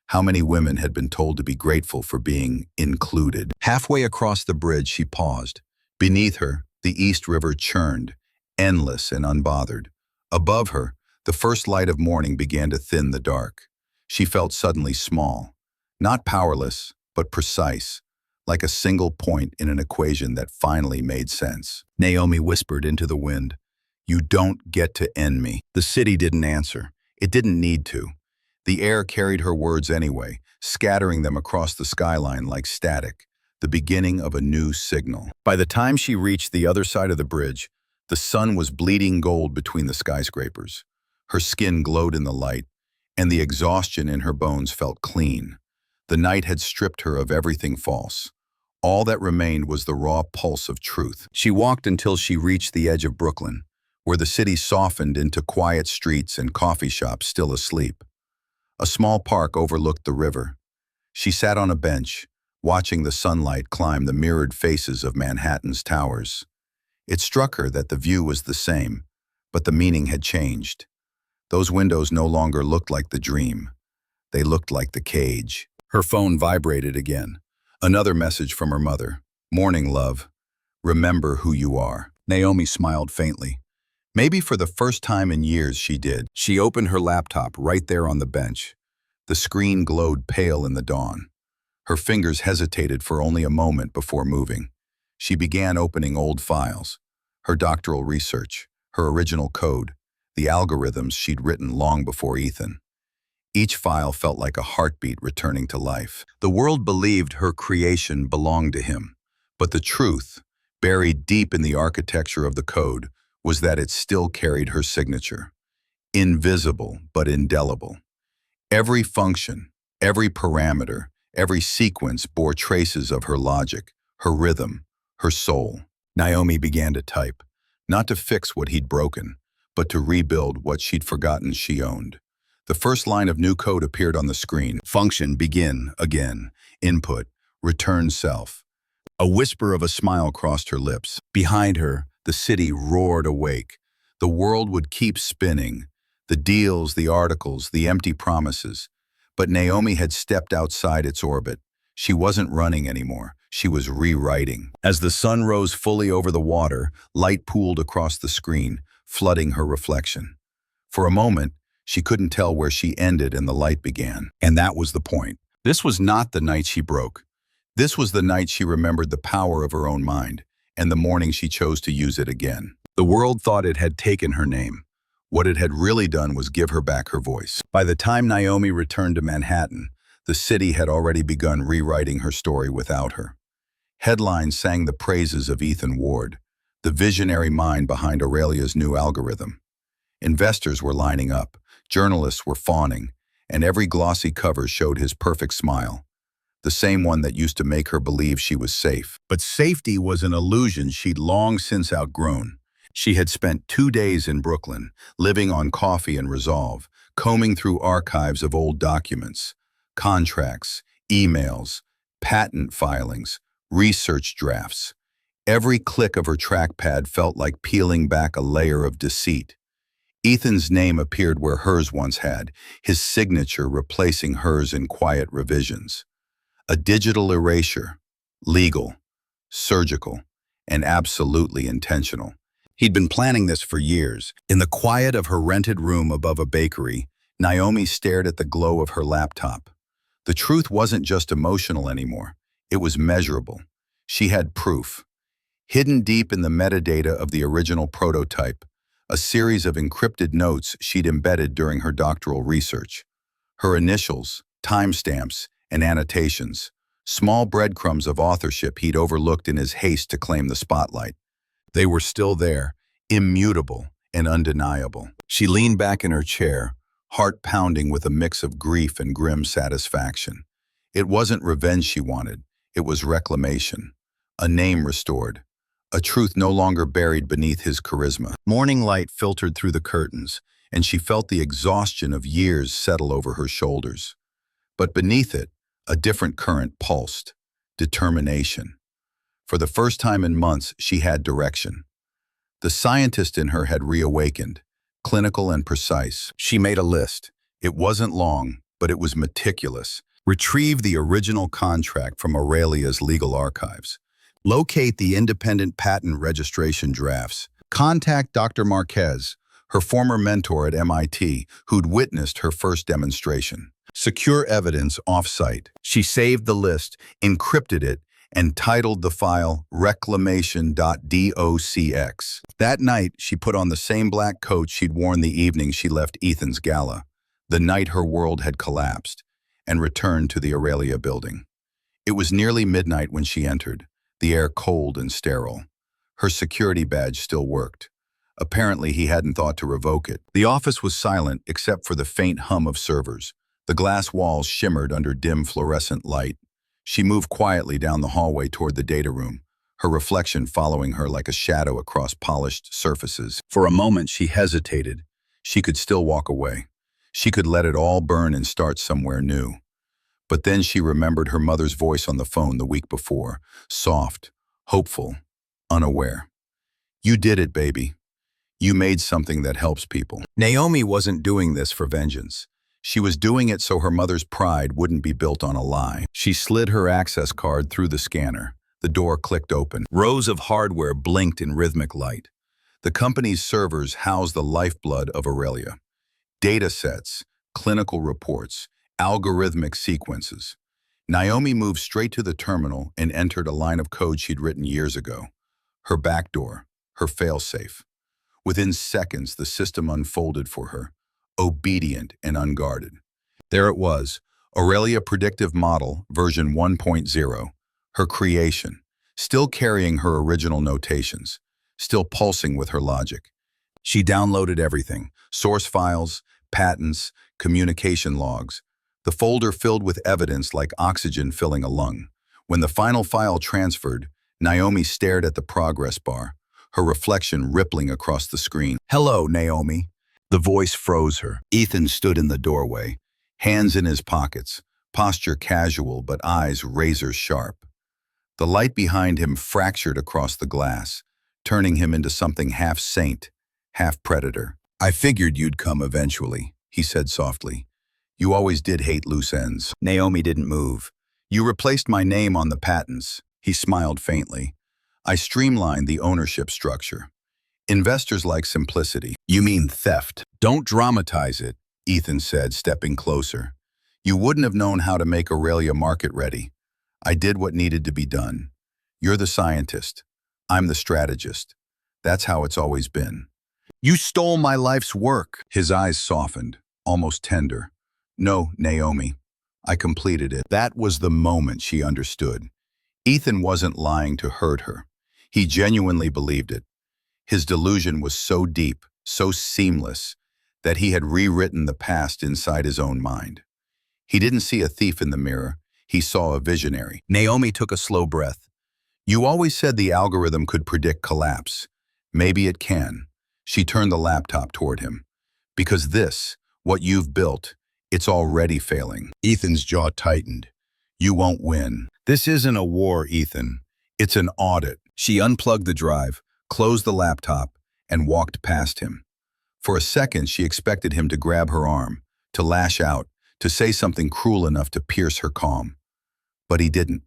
How many women had been told to be grateful for being included. Halfway across the bridge, she paused. Beneath her, the East River churned, endless and unbothered. Above her, the first light of morning began to thin the dark. She felt suddenly small, not powerless, but precise, like a single point in an equation that finally made sense. Naomi whispered into the wind, "You don't get to end me." The city didn't answer. It didn't need to. The air carried her words anyway, scattering them across the skyline like static, the beginning of a new signal. By the time she reached the other side of the bridge, the sun was bleeding gold between the skyscrapers. Her skin glowed in the light, and the exhaustion in her bones felt clean. The night had stripped her of everything false. All that remained was the raw pulse of truth. She walked until she reached the edge of Brooklyn, where the city softened into quiet streets and coffee shops still asleep. A small park overlooked the river. She sat on a bench, watching the sunlight climb the mirrored faces of Manhattan's towers. It struck her that the view was the same, but the meaning had changed. Those windows no longer looked like the dream. They looked like the cage. Her phone vibrated again. Another message from her mother. "Morning, love. Remember who you are." Naomi smiled faintly. Maybe for the first time in years she did. She opened her laptop right there on the bench. The screen glowed pale in the dawn. Her fingers hesitated for only a moment before moving. She began opening old files. Her doctoral research, her original code, the algorithms she'd written long before Ethan. Each file felt like a heartbeat returning to life. The world believed her creation belonged to him, but the truth, buried deep in the architecture of the code, was that it still carried her signature. Invisible, but indelible. Every function, every parameter, every sequence bore traces of her logic, her rhythm, her soul. Naomi began to type, not to fix what he'd broken, but to rebuild what she'd forgotten she owned. The first line of new code appeared on the screen. Function, begin, again, input, return self. A whisper of a smile crossed her lips. Behind her, the city roared awake. The world would keep spinning. The deals, the articles, the empty promises. But Naomi had stepped outside its orbit. She wasn't running anymore. She was rewriting. As the sun rose fully over the water, light pooled across the screen, flooding her reflection. For a moment, she couldn't tell where she ended and the light began. And that was the point. This was not the night she broke. This was the night she remembered the power of her own mind, and the morning she chose to use it again. The world thought it had taken her name. What it had really done was give her back her voice. By the time Naomi returned to Manhattan, the city had already begun rewriting her story without her. Headlines sang the praises of Ethan Ward, the visionary mind behind Aurelia's new algorithm. Investors were lining up, journalists were fawning, and every glossy cover showed his perfect smile, the same one that used to make her believe she was safe. But safety was an illusion she'd long since outgrown. She had spent 2 days in Brooklyn, living on coffee and resolve, combing through archives of old documents, contracts, emails, patent filings, research drafts. Every click of her trackpad felt like peeling back a layer of deceit. Ethan's name appeared where hers once had, his signature replacing hers in quiet revisions. A digital erasure, legal, surgical, and absolutely intentional. He'd been planning this for years. In the quiet of her rented room above a bakery, Naomi stared at the glow of her laptop. The truth wasn't just emotional anymore. It was measurable. She had proof. Hidden deep in the metadata of the original prototype, a series of encrypted notes she'd embedded during her doctoral research. Her initials, timestamps, and annotations, small breadcrumbs of authorship he'd overlooked in his haste to claim the spotlight. They were still there, immutable and undeniable. She leaned back in her chair, heart pounding with a mix of grief and grim satisfaction. It wasn't revenge she wanted, it was reclamation. A name restored, a truth no longer buried beneath his charisma. Morning light filtered through the curtains, and she felt the exhaustion of years settle over her shoulders. But beneath it, a different current pulsed, determination. For the first time in months, she had direction. The scientist in her had reawakened, clinical and precise. She made a list. It wasn't long, but it was meticulous. Retrieve the original contract from Aurelia's legal archives. Locate the independent patent registration drafts. Contact Dr. Marquez, her former mentor at MIT, who'd witnessed her first demonstration. Secure evidence off-site. She saved the list, encrypted it, and titled the file reclamation.docx. That night, she put on the same black coat she'd worn the evening she left Ethan's gala, the night her world had collapsed, and returned to the Aurelia building. It was nearly midnight when she entered, the air cold and sterile. Her security badge still worked. Apparently, he hadn't thought to revoke it. The office was silent except for the faint hum of servers. The glass walls shimmered under dim fluorescent light. She moved quietly down the hallway toward the data room, her reflection following her like a shadow across polished surfaces. For a moment, she hesitated. She could still walk away. She could let it all burn and start somewhere new. But then she remembered her mother's voice on the phone the week before, soft, hopeful, unaware. "You did it, baby. You made something that helps people." Naomi wasn't doing this for vengeance. She was doing it so her mother's pride wouldn't be built on a lie. She slid her access card through the scanner. The door clicked open. Rows of hardware blinked in rhythmic light. The company's servers housed the lifeblood of Aurelia. Data sets, clinical reports, algorithmic sequences. Naomi moved straight to the terminal and entered a line of code she'd written years ago. Her backdoor, her failsafe. Within seconds, the system unfolded for her, obedient and unguarded. There it was, Aurelia Predictive Model, version 1.0, her creation, still carrying her original notations, still pulsing with her logic. She downloaded everything, source files, patents, communication logs. The folder filled with evidence like oxygen filling a lung. When the final file transferred, Naomi stared at the progress bar, her reflection rippling across the screen. "Hello, Naomi." The voice froze her. Ethan stood in the doorway, hands in his pockets, posture casual but eyes razor sharp. The light behind him fractured across the glass, turning him into something half saint, half predator. "I figured you'd come eventually," he said softly. "You always did hate loose ends." Naomi didn't move. "You replaced my name on the patents." He smiled faintly. "I streamlined the ownership structure. Investors like simplicity." "You mean theft." "Don't dramatize it," Ethan said, stepping closer. You wouldn't have known how to make Aurelia market ready. I did what needed to be done. You're the scientist. I'm the strategist. That's how it's always been. You stole my life's work. His eyes softened, almost tender. No, Naomi. I completed it. That was the moment she understood. Ethan wasn't lying to hurt her. He genuinely believed it. His delusion was so deep, so seamless, that he had rewritten the past inside his own mind. He didn't see a thief in the mirror. He saw a visionary. Naomi took a slow breath. You always said the algorithm could predict collapse. Maybe it can. She turned the laptop toward him. Because this, what you've built, it's already failing. Ethan's jaw tightened. You won't win. This isn't a war, Ethan. It's an audit. She unplugged the drive, closed the laptop, and walked past him. For a second, she expected him to grab her arm, to lash out, to say something cruel enough to pierce her calm. But he didn't.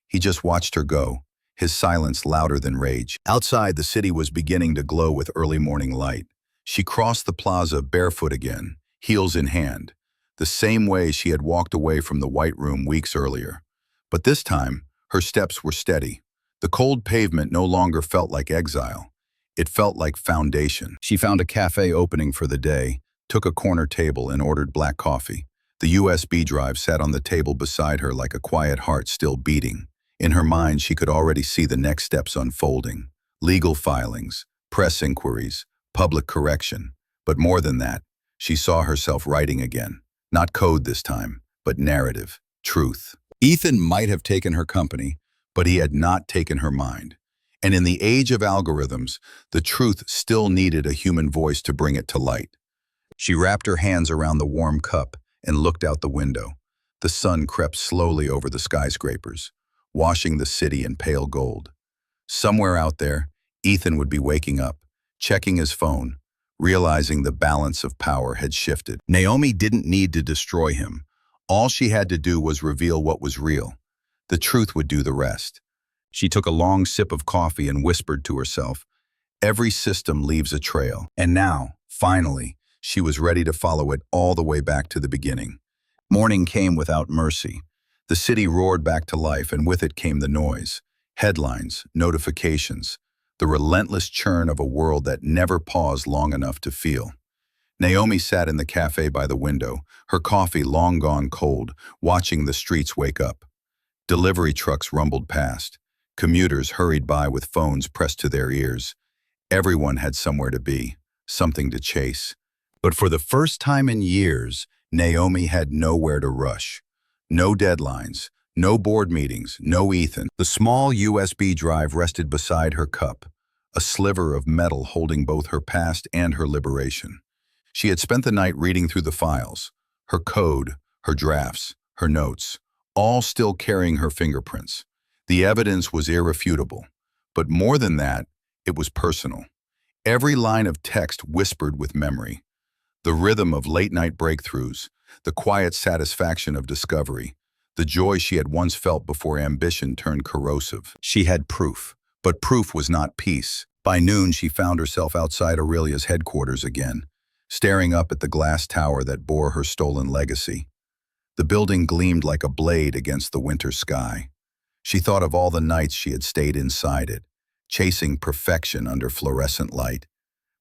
He just watched her go, his silence louder than rage. Outside, the city was beginning to glow with early morning light. She crossed the plaza barefoot again, heels in hand, the same way she had walked away from the White Room weeks earlier. But this time, her steps were steady. The cold pavement no longer felt like exile. It felt like foundation. She found a cafe opening for the day, took a corner table and ordered black coffee. The USB drive sat on the table beside her like a quiet heart still beating. In her mind, she could already see the next steps unfolding. Legal filings, press inquiries, public correction. But more than that, she saw herself writing again. Not code this time, but narrative, truth. Ethan might have taken her company, but he had not taken her mind. And in the age of algorithms, the truth still needed a human voice to bring it to light. She wrapped her hands around the warm cup and looked out the window. The sun crept slowly over the skyscrapers, washing the city in pale gold. Somewhere out there, Ethan would be waking up, checking his phone, realizing the balance of power had shifted. Naomi didn't need to destroy him. All she had to do was reveal what was real. The truth would do the rest. She took a long sip of coffee and whispered to herself, every system leaves a trail. And now, finally, she was ready to follow it all the way back to the beginning. Morning came without mercy. The city roared back to life, and with it came the noise. Headlines, notifications, the relentless churn of a world that never paused long enough to feel. Naomi sat in the cafe by the window, her coffee long gone cold, watching the streets wake up. Delivery trucks rumbled past. Commuters hurried by with phones pressed to their ears. Everyone had somewhere to be, something to chase. But for the first time in years, Naomi had nowhere to rush. No deadlines, no board meetings, no Ethan. The small USB drive rested beside her cup, a sliver of metal holding both her past and her liberation. She had spent the night reading through the files, her code, her drafts, her notes, all still carrying her fingerprints. The evidence was irrefutable, but more than that, it was personal. Every line of text whispered with memory. The rhythm of late-night breakthroughs, the quiet satisfaction of discovery, the joy she had once felt before ambition turned corrosive. She had proof, but proof was not peace. By noon, she found herself outside Aurelia's headquarters again, staring up at the glass tower that bore her stolen legacy. The building gleamed like a blade against the winter sky. She thought of all the nights she had stayed inside it, chasing perfection under fluorescent light,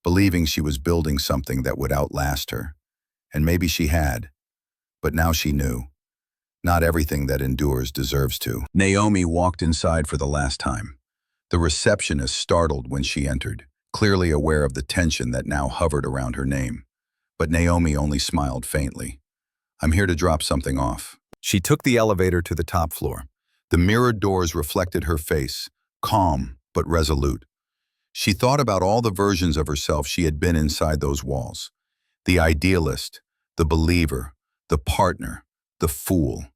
believing she was building something that would outlast her. And maybe she had. But now she knew. Not everything that endures deserves to. Naomi walked inside for the last time. The receptionist startled when she entered, clearly aware of the tension that now hovered around her name. But Naomi only smiled faintly. I'm here to drop something off. She took the elevator to the top floor. The mirrored doors reflected her face, calm but resolute. She thought about all the versions of herself she had been inside those walls. The idealist, the believer, the partner, the fool.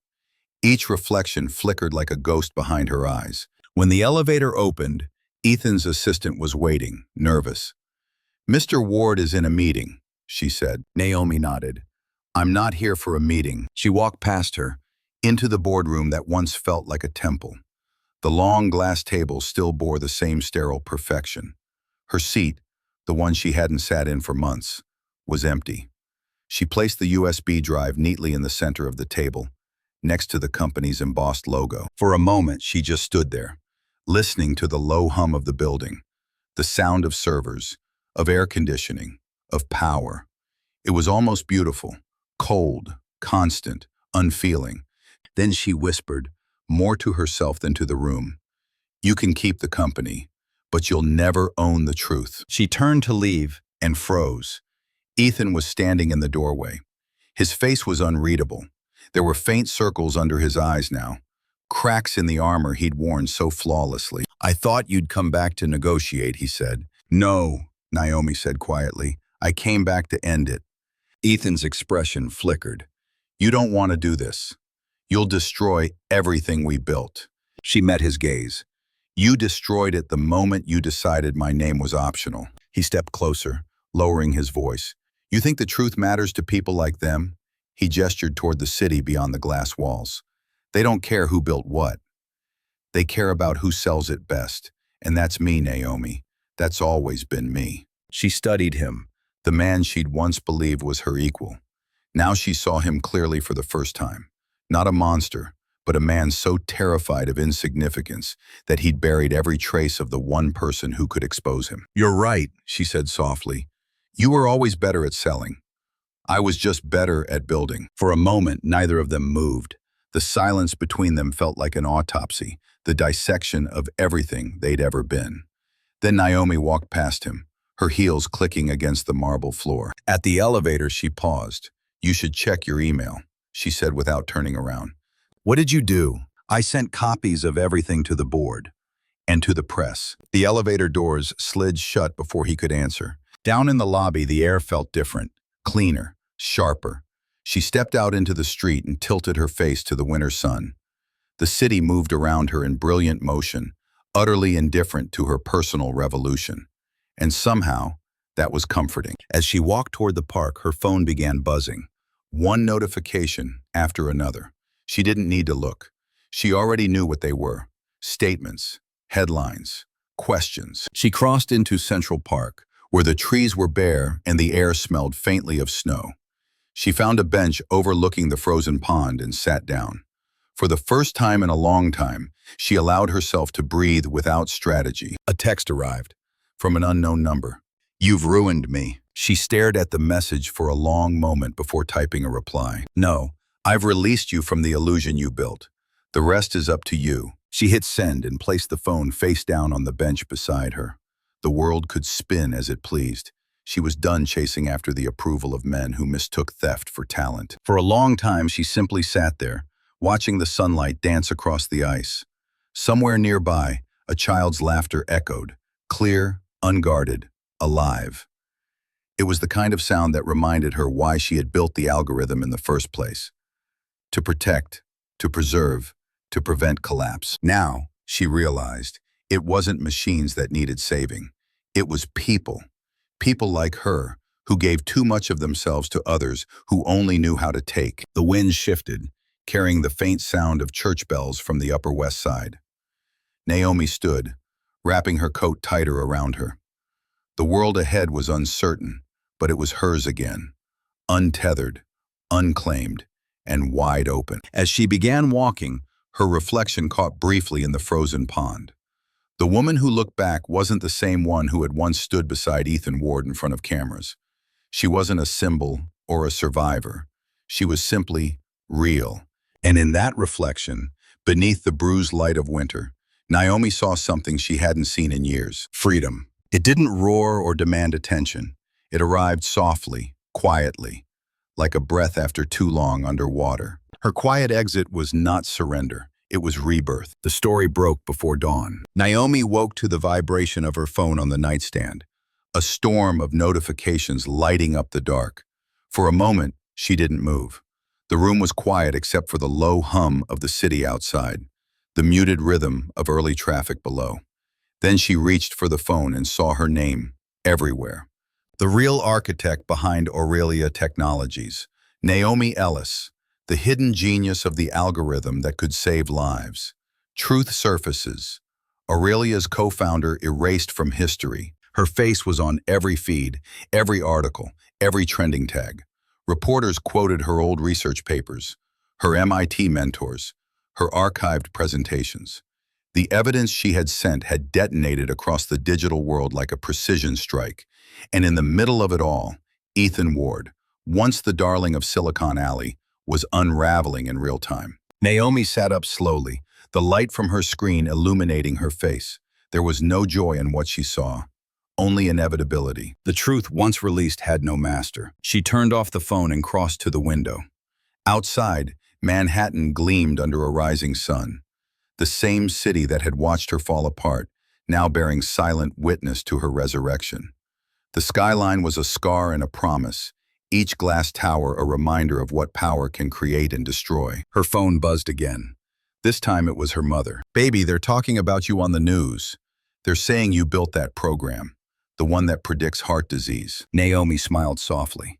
Each reflection flickered like a ghost behind her eyes. When the elevator opened, Ethan's assistant was waiting, nervous. Mr. Ward is in a meeting, she said. Naomi nodded. I'm not here for a meeting. She walked past her, into the boardroom that once felt like a temple. The long glass table still bore the same sterile perfection. Her seat, the one she hadn't sat in for months, was empty. She placed the USB drive neatly in the center of the table, next to the company's embossed logo. For a moment, she just stood there, listening to the low hum of the building, the sound of servers, of air conditioning, of power. It was almost beautiful, cold, constant, unfeeling. Then she whispered, more to herself than to the room, "You can keep the company, but you'll never own the truth." She turned to leave and froze. Ethan was standing in the doorway. His face was unreadable. There were faint circles under his eyes now, cracks in the armor he'd worn so flawlessly. "I thought you'd come back to negotiate," he said. "No," Naomi said quietly. "I came back to end it." Ethan's expression flickered. "You don't want to do this. You'll destroy everything we built." She met his gaze. "You destroyed it the moment you decided my name was optional." He stepped closer, lowering his voice. "You think the truth matters to people like them?" He gestured toward the city beyond the glass walls. "They don't care who built what. They care about who sells it best. And that's me, Naomi. That's always been me." She studied him, the man she'd once believed was her equal. Now she saw him clearly for the first time. Not a monster, but a man so terrified of insignificance that he'd buried every trace of the one person who could expose him. "You're right," she said softly. "You were always better at selling. I was just better at building." For a moment, neither of them moved. The silence between them felt like an autopsy, the dissection of everything they'd ever been. Then Naomi walked past him, her heels clicking against the marble floor. At the elevator, she paused. "You should check your email," she said without turning around. "What did you do?" "I sent copies of everything to the board and to the press." The elevator doors slid shut before he could answer. Down in the lobby, the air felt different, cleaner, sharper. She stepped out into the street and tilted her face to the winter sun. The city moved around her in brilliant motion, utterly indifferent to her personal revolution. And somehow, that was comforting. As she walked toward the park, her phone began buzzing. One notification after another. She didn't need to look. She already knew what they were. Statements, headlines, questions. She crossed into Central Park, where the trees were bare and the air smelled faintly of snow. She found a bench overlooking the frozen pond and sat down. For the first time in a long time, she allowed herself to breathe without strategy. A text arrived from an unknown number. "You've ruined me." She stared at the message for a long moment before typing a reply. "No, I've released you from the illusion you built. The rest is up to you." She hit send and placed the phone face down on the bench beside her. The world could spin as it pleased. She was done chasing after the approval of men who mistook theft for talent. For a long time, she simply sat there, watching the sunlight dance across the ice. Somewhere nearby, a child's laughter echoed, clear, unguarded, alive. It was the kind of sound that reminded her why she had built the algorithm in the first place. To protect, to preserve, to prevent collapse. Now, she realized, it wasn't machines that needed saving. It was people. People like her, who gave too much of themselves to others who only knew how to take. The wind shifted, carrying the faint sound of church bells from the Upper West Side. Naomi stood, wrapping her coat tighter around her. The world ahead was uncertain, but it was hers again, untethered, unclaimed, and wide open. As she began walking, her reflection caught briefly in the frozen pond. The woman who looked back wasn't the same one who had once stood beside Ethan Ward in front of cameras. She wasn't a symbol or a survivor. She was simply real. And in that reflection, beneath the bruised light of winter, Naomi saw something she hadn't seen in years: freedom. It didn't roar or demand attention. It arrived softly, quietly, like a breath after too long underwater. Her quiet exit was not surrender. It was rebirth. The story broke before dawn. Naomi woke to the vibration of her phone on the nightstand, a storm of notifications lighting up the dark. For a moment, she didn't move. The room was quiet except for the low hum of the city outside, the muted rhythm of early traffic below. Then she reached for the phone and saw her name everywhere. The real architect behind Aurelia Technologies, Naomi Ellis, the hidden genius of the algorithm that could save lives. Truth surfaces. Aurelia's co-founder erased from history. Her face was on every feed, every article, every trending tag. Reporters quoted her old research papers, her MIT mentors, her archived presentations. The evidence she had sent had detonated across the digital world like a precision strike. And in the middle of it all, Ethan Ward, once the darling of Silicon Alley, was unraveling in real time. Naomi sat up slowly, the light from her screen illuminating her face. There was no joy in what she saw, only inevitability. The truth, once released, had no master. She turned off the phone and crossed to the window. Outside, Manhattan gleamed under a rising sun. The same city that had watched her fall apart, now bearing silent witness to her resurrection. The skyline was a scar and a promise, each glass tower a reminder of what power can create and destroy. Her phone buzzed again. This time it was her mother. "Baby, they're talking about you on the news. They're saying you built that program, the one that predicts heart disease." Naomi smiled softly.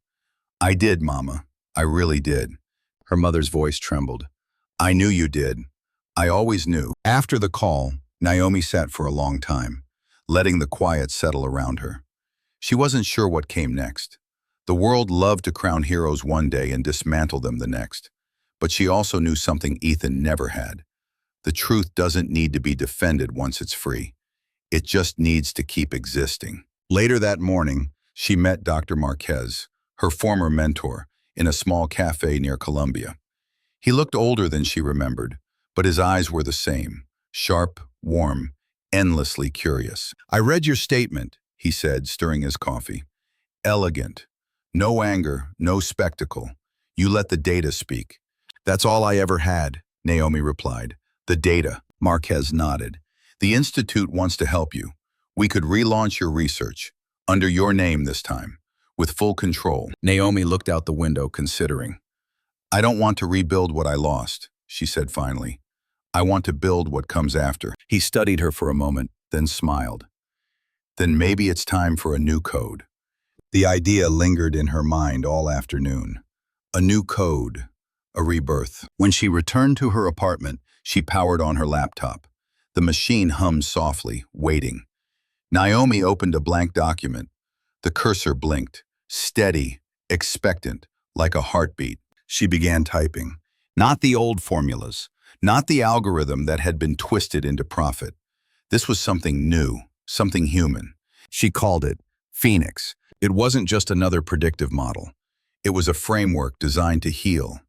"I did, Mama. I really did." Her mother's voice trembled. "I knew you did. I always knew." After the call, Naomi sat for a long time, letting the quiet settle around her. She wasn't sure what came next. The world loved to crown heroes one day and dismantle them the next. But she also knew something Ethan never had. The truth doesn't need to be defended once it's free. It just needs to keep existing. Later that morning, she met Dr. Marquez, her former mentor, in a small cafe near Columbia. He looked older than she remembered, but his eyes were the same, sharp, warm, endlessly curious. "I read your statement," he said, stirring his coffee. "Elegant. No anger, no spectacle. You let the data speak." "That's all I ever had," Naomi replied. "The data." Marquez nodded. "The Institute wants to help you. We could relaunch your research, under your name this time, with full control." Naomi looked out the window, considering. "I don't want to rebuild what I lost," she said finally. "I want to build what comes after." He studied her for a moment, then smiled. "Then maybe it's time for a new code." The idea lingered in her mind all afternoon. A new code, a rebirth. When she returned to her apartment, she powered on her laptop. The machine hummed softly, waiting. Naomi opened a blank document. The cursor blinked, steady, expectant, like a heartbeat. She began typing. Not the old formulas, not the algorithm that had been twisted into profit. This was something new, something human. She called it Phoenix. It wasn't just another predictive model. It was a framework designed to heal,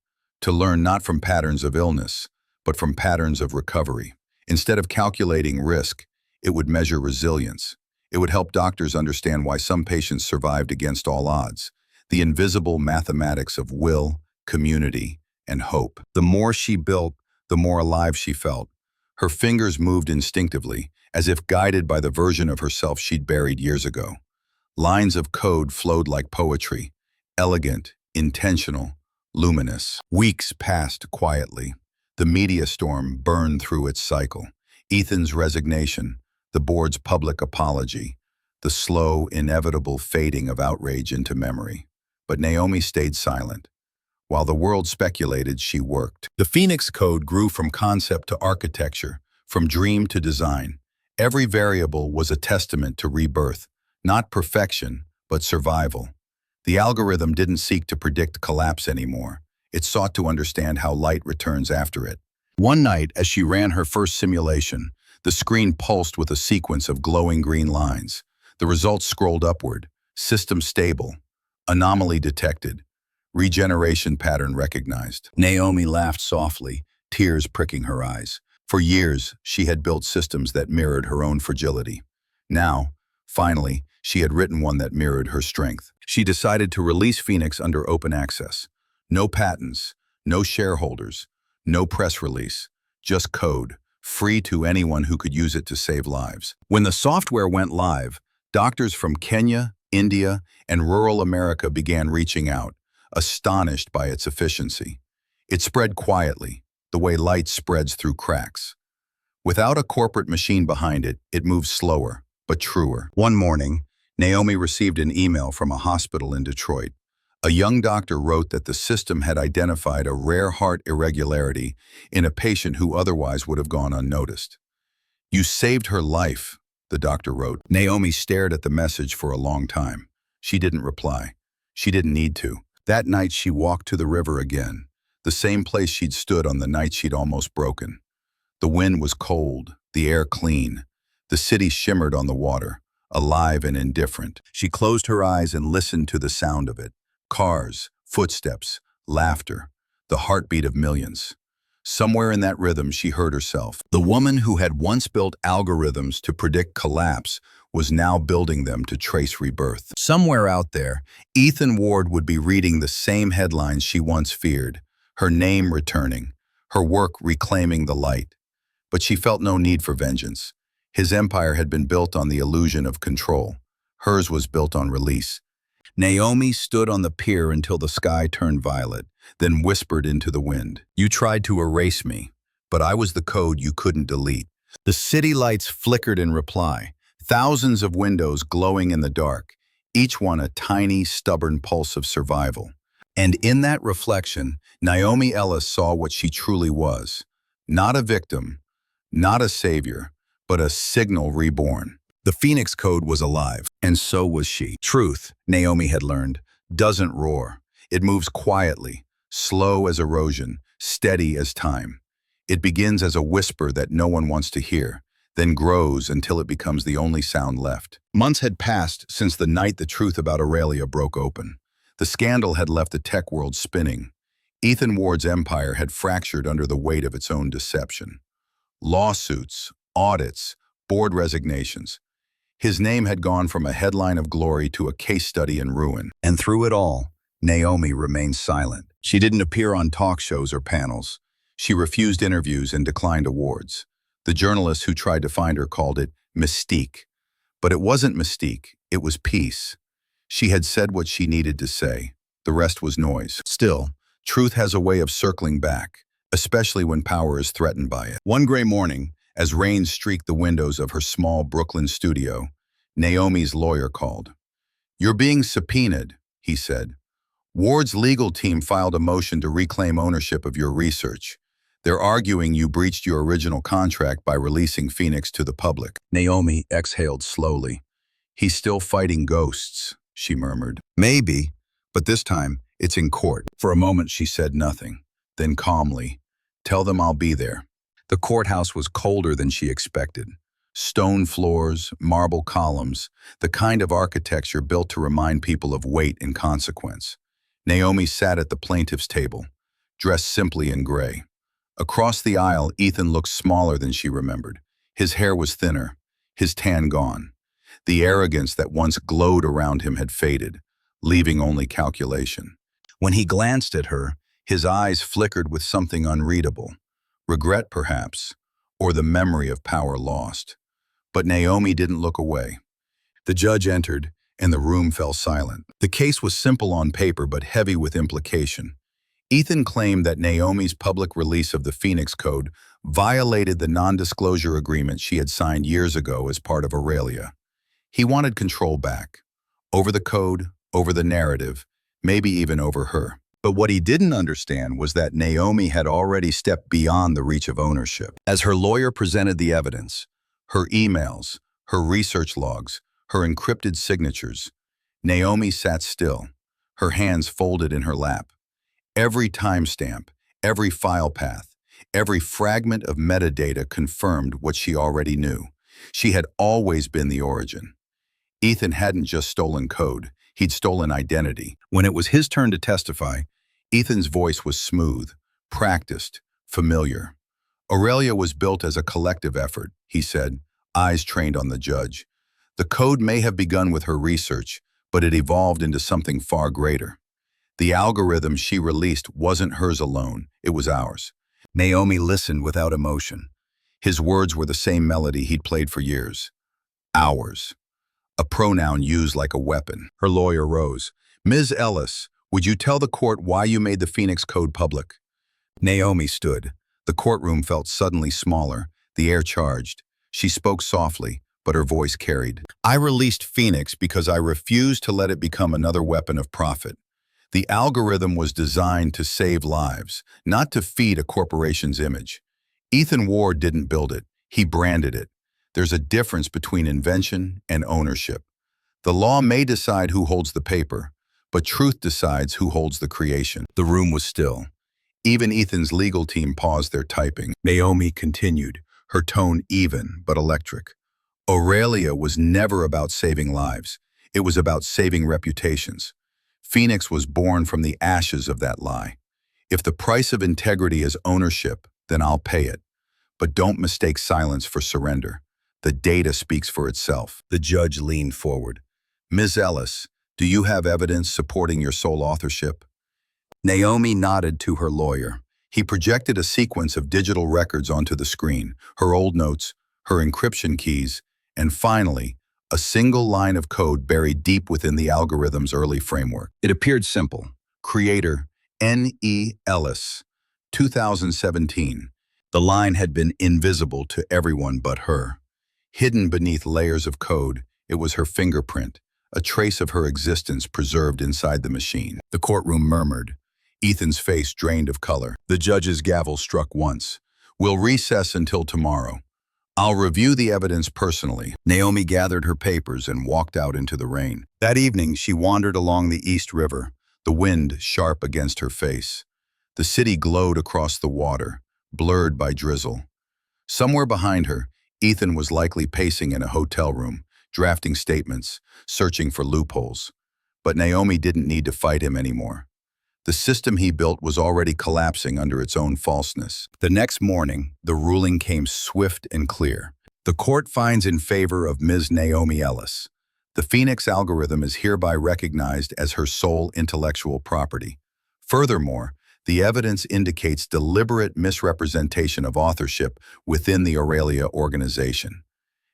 to learn not from patterns of illness, but from patterns of recovery. Instead of calculating risk, it would measure resilience. It would help doctors understand why some patients survived against all odds, the invisible mathematics of will, community, and hope. The more she built, the more alive she felt. Her fingers moved instinctively, as if guided by the version of herself she'd buried years ago. Lines of code flowed like poetry, elegant, intentional, luminous. Weeks passed quietly. The media storm burned through its cycle. Ethan's resignation, the board's public apology, the slow, inevitable fading of outrage into memory. But Naomi stayed silent. While the world speculated, she worked. The Phoenix Code grew from concept to architecture, from dream to design. Every variable was a testament to rebirth, not perfection, but survival. The algorithm didn't seek to predict collapse anymore. It sought to understand how light returns after it. One night, as she ran her first simulation, the screen pulsed with a sequence of glowing green lines. The results scrolled upward. System stable. Anomaly detected. Regeneration pattern recognized. Naomi laughed softly, tears pricking her eyes. For years, she had built systems that mirrored her own fragility. Now, finally, she had written one that mirrored her strength. She decided to release Phoenix under open access. No patents, no shareholders, no press release, just code, free to anyone who could use it to save lives. When the software went live, doctors from Kenya, India, and rural America began reaching out, astonished by its efficiency. It spread quietly, the way light spreads through cracks. Without a corporate machine behind it, it moved slower, but truer. One morning, Naomi received an email from a hospital in Detroit. A young doctor wrote that the system had identified a rare heart irregularity in a patient who otherwise would have gone unnoticed. "You saved her life," the doctor wrote. Naomi stared at the message for a long time. She didn't reply. She didn't need to. That night she walked to the river again, the same place she'd stood on the night she'd almost broken. The wind was cold, the air clean. The city shimmered on the water, alive and indifferent. She closed her eyes and listened to the sound of it. Cars, footsteps, laughter, the heartbeat of millions. Somewhere in that rhythm she heard herself. The woman who had once built algorithms to predict collapse was now building them to trace rebirth. Somewhere out there, Ethan Ward would be reading the same headlines she once feared, her name returning, her work reclaiming the light. But she felt no need for vengeance. His empire had been built on the illusion of control. Hers was built on release. Naomi stood on the pier until the sky turned violet, then whispered into the wind. "You tried to erase me, but I was the code you couldn't delete." The city lights flickered in reply, thousands of windows glowing in the dark, each one a tiny, stubborn pulse of survival. And in that reflection, Naomi Ellis saw what she truly was. Not a victim, not a savior, but a signal reborn. The Phoenix Code was alive, and so was she. Truth, Naomi had learned, doesn't roar. It moves quietly, slow as erosion, steady as time. It begins as a whisper that no one wants to hear, then grows until it becomes the only sound left. Months had passed since the night the truth about Aurelia broke open. The scandal had left the tech world spinning. Ethan Ward's empire had fractured under the weight of its own deception. Lawsuits, audits, board resignations. His name had gone from a headline of glory to a case study in ruin. And through it all, Naomi remained silent. She didn't appear on talk shows or panels. She refused interviews and declined awards. The journalists who tried to find her called it mystique. But it wasn't mystique, it was peace. She had said what she needed to say. The rest was noise. Still, truth has a way of circling back, especially when power is threatened by it. One gray morning, as rain streaked the windows of her small Brooklyn studio, Naomi's lawyer called. "You're being subpoenaed," he said. "Ward's legal team filed a motion to reclaim ownership of your research. They're arguing you breached your original contract by releasing Phoenix to the public." Naomi exhaled slowly. "He's still fighting ghosts," she murmured. "Maybe, but this time it's in court." For a moment she said nothing. Then calmly, "Tell them I'll be there." The courthouse was colder than she expected. Stone floors, marble columns, the kind of architecture built to remind people of weight and consequence. Naomi sat at the plaintiff's table, dressed simply in gray. Across the aisle, Ethan looked smaller than she remembered. His hair was thinner, his tan gone. The arrogance that once glowed around him had faded, leaving only calculation. When he glanced at her, his eyes flickered with something unreadable. Regret, perhaps, or the memory of power lost. But Naomi didn't look away. The judge entered, and the room fell silent. The case was simple on paper, but heavy with implication. Ethan claimed that Naomi's public release of the Phoenix Code violated the non-disclosure agreement she had signed years ago as part of Aurelia. He wanted control back, over the code, over the narrative, maybe even over her. But what he didn't understand was that Naomi had already stepped beyond the reach of ownership. As her lawyer presented the evidence, her emails, her research logs, her encrypted signatures, Naomi sat still, her hands folded in her lap. Every timestamp, every file path, every fragment of metadata confirmed what she already knew. She had always been the origin. Ethan hadn't just stolen code, he'd stolen identity. When it was his turn to testify, Ethan's voice was smooth, practiced, familiar. Aurelia was built as a collective effort, he said, eyes trained on the judge. The code may have begun with her research, but it evolved into something far greater. The algorithm she released wasn't hers alone, it was ours. Naomi listened without emotion. His words were the same melody he'd played for years. Ours. A pronoun used like a weapon. Her lawyer rose. "Ms. Ellis, would you tell the court why you made the Phoenix Code public?" Naomi stood. The courtroom felt suddenly smaller, the air charged. She spoke softly, but her voice carried. "I released Phoenix because I refused to let it become another weapon of profit. The algorithm was designed to save lives, not to feed a corporation's image. Ethan Ward didn't build it, he branded it. There's a difference between invention and ownership. The law may decide who holds the paper, But truth decides who holds the creation. The room was still. Even Ethan's legal team paused their typing. Naomi continued, her tone even but electric. Aurelia was never about saving lives. It was about saving reputations. Phoenix was born from the ashes of that lie. If the price of integrity is ownership, then I'll pay it. But don't mistake silence for surrender. The data speaks for itself. The judge leaned forward. Ms. Ellis, do you have evidence supporting your sole authorship? Naomi nodded to her lawyer. He projected a sequence of digital records onto the screen, her old notes, her encryption keys, and finally, a single line of code buried deep within the algorithm's early framework. It appeared simple. Creator, N.E. Ellis, 2017. The line had been invisible to everyone but her. Hidden beneath layers of code, it was her fingerprint, a trace of her existence preserved inside the machine. The courtroom murmured. Ethan's face drained of color. The judge's gavel struck once. We'll recess until tomorrow. I'll review the evidence personally. Naomi gathered her papers and walked out into the rain. That evening, she wandered along the East River, the wind sharp against her face. The city glowed across the water, blurred by drizzle. Somewhere behind her, Ethan was likely pacing in a hotel room, drafting statements, searching for loopholes. But Naomi didn't need to fight him anymore. The system he built was already collapsing under its own falseness. The next morning, the ruling came swift and clear. The court finds in favor of Ms. Naomi Ellis. The Phoenix algorithm is hereby recognized as her sole intellectual property. Furthermore, the evidence indicates deliberate misrepresentation of authorship within the Aurelia organization.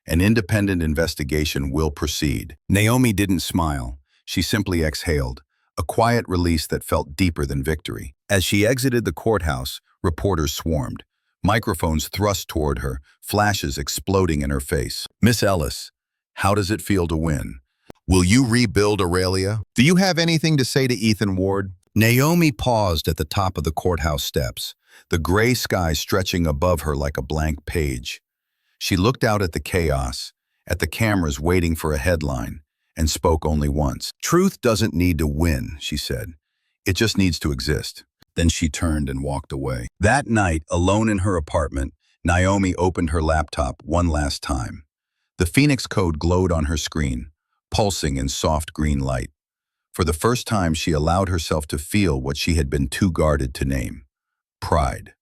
An independent investigation will proceed. Naomi didn't smile. She simply exhaled, a quiet release that felt deeper than victory. As she exited the courthouse, reporters swarmed, microphones thrust toward her, flashes exploding in her face. Miss Ellis, how does it feel to win? Will you rebuild Aurelia? Do you have anything to say to Ethan Ward? Naomi paused at the top of the courthouse steps, the gray sky stretching above her like a blank page. She looked out at the chaos, at the cameras waiting for a headline, and spoke only once. Truth doesn't need to win, she said. It just needs to exist. Then she turned and walked away. That night, alone in her apartment, Naomi opened her laptop one last time. The Phoenix code glowed on her screen, pulsing in soft green light. For the first time, she allowed herself to feel what she had been too guarded to name: pride.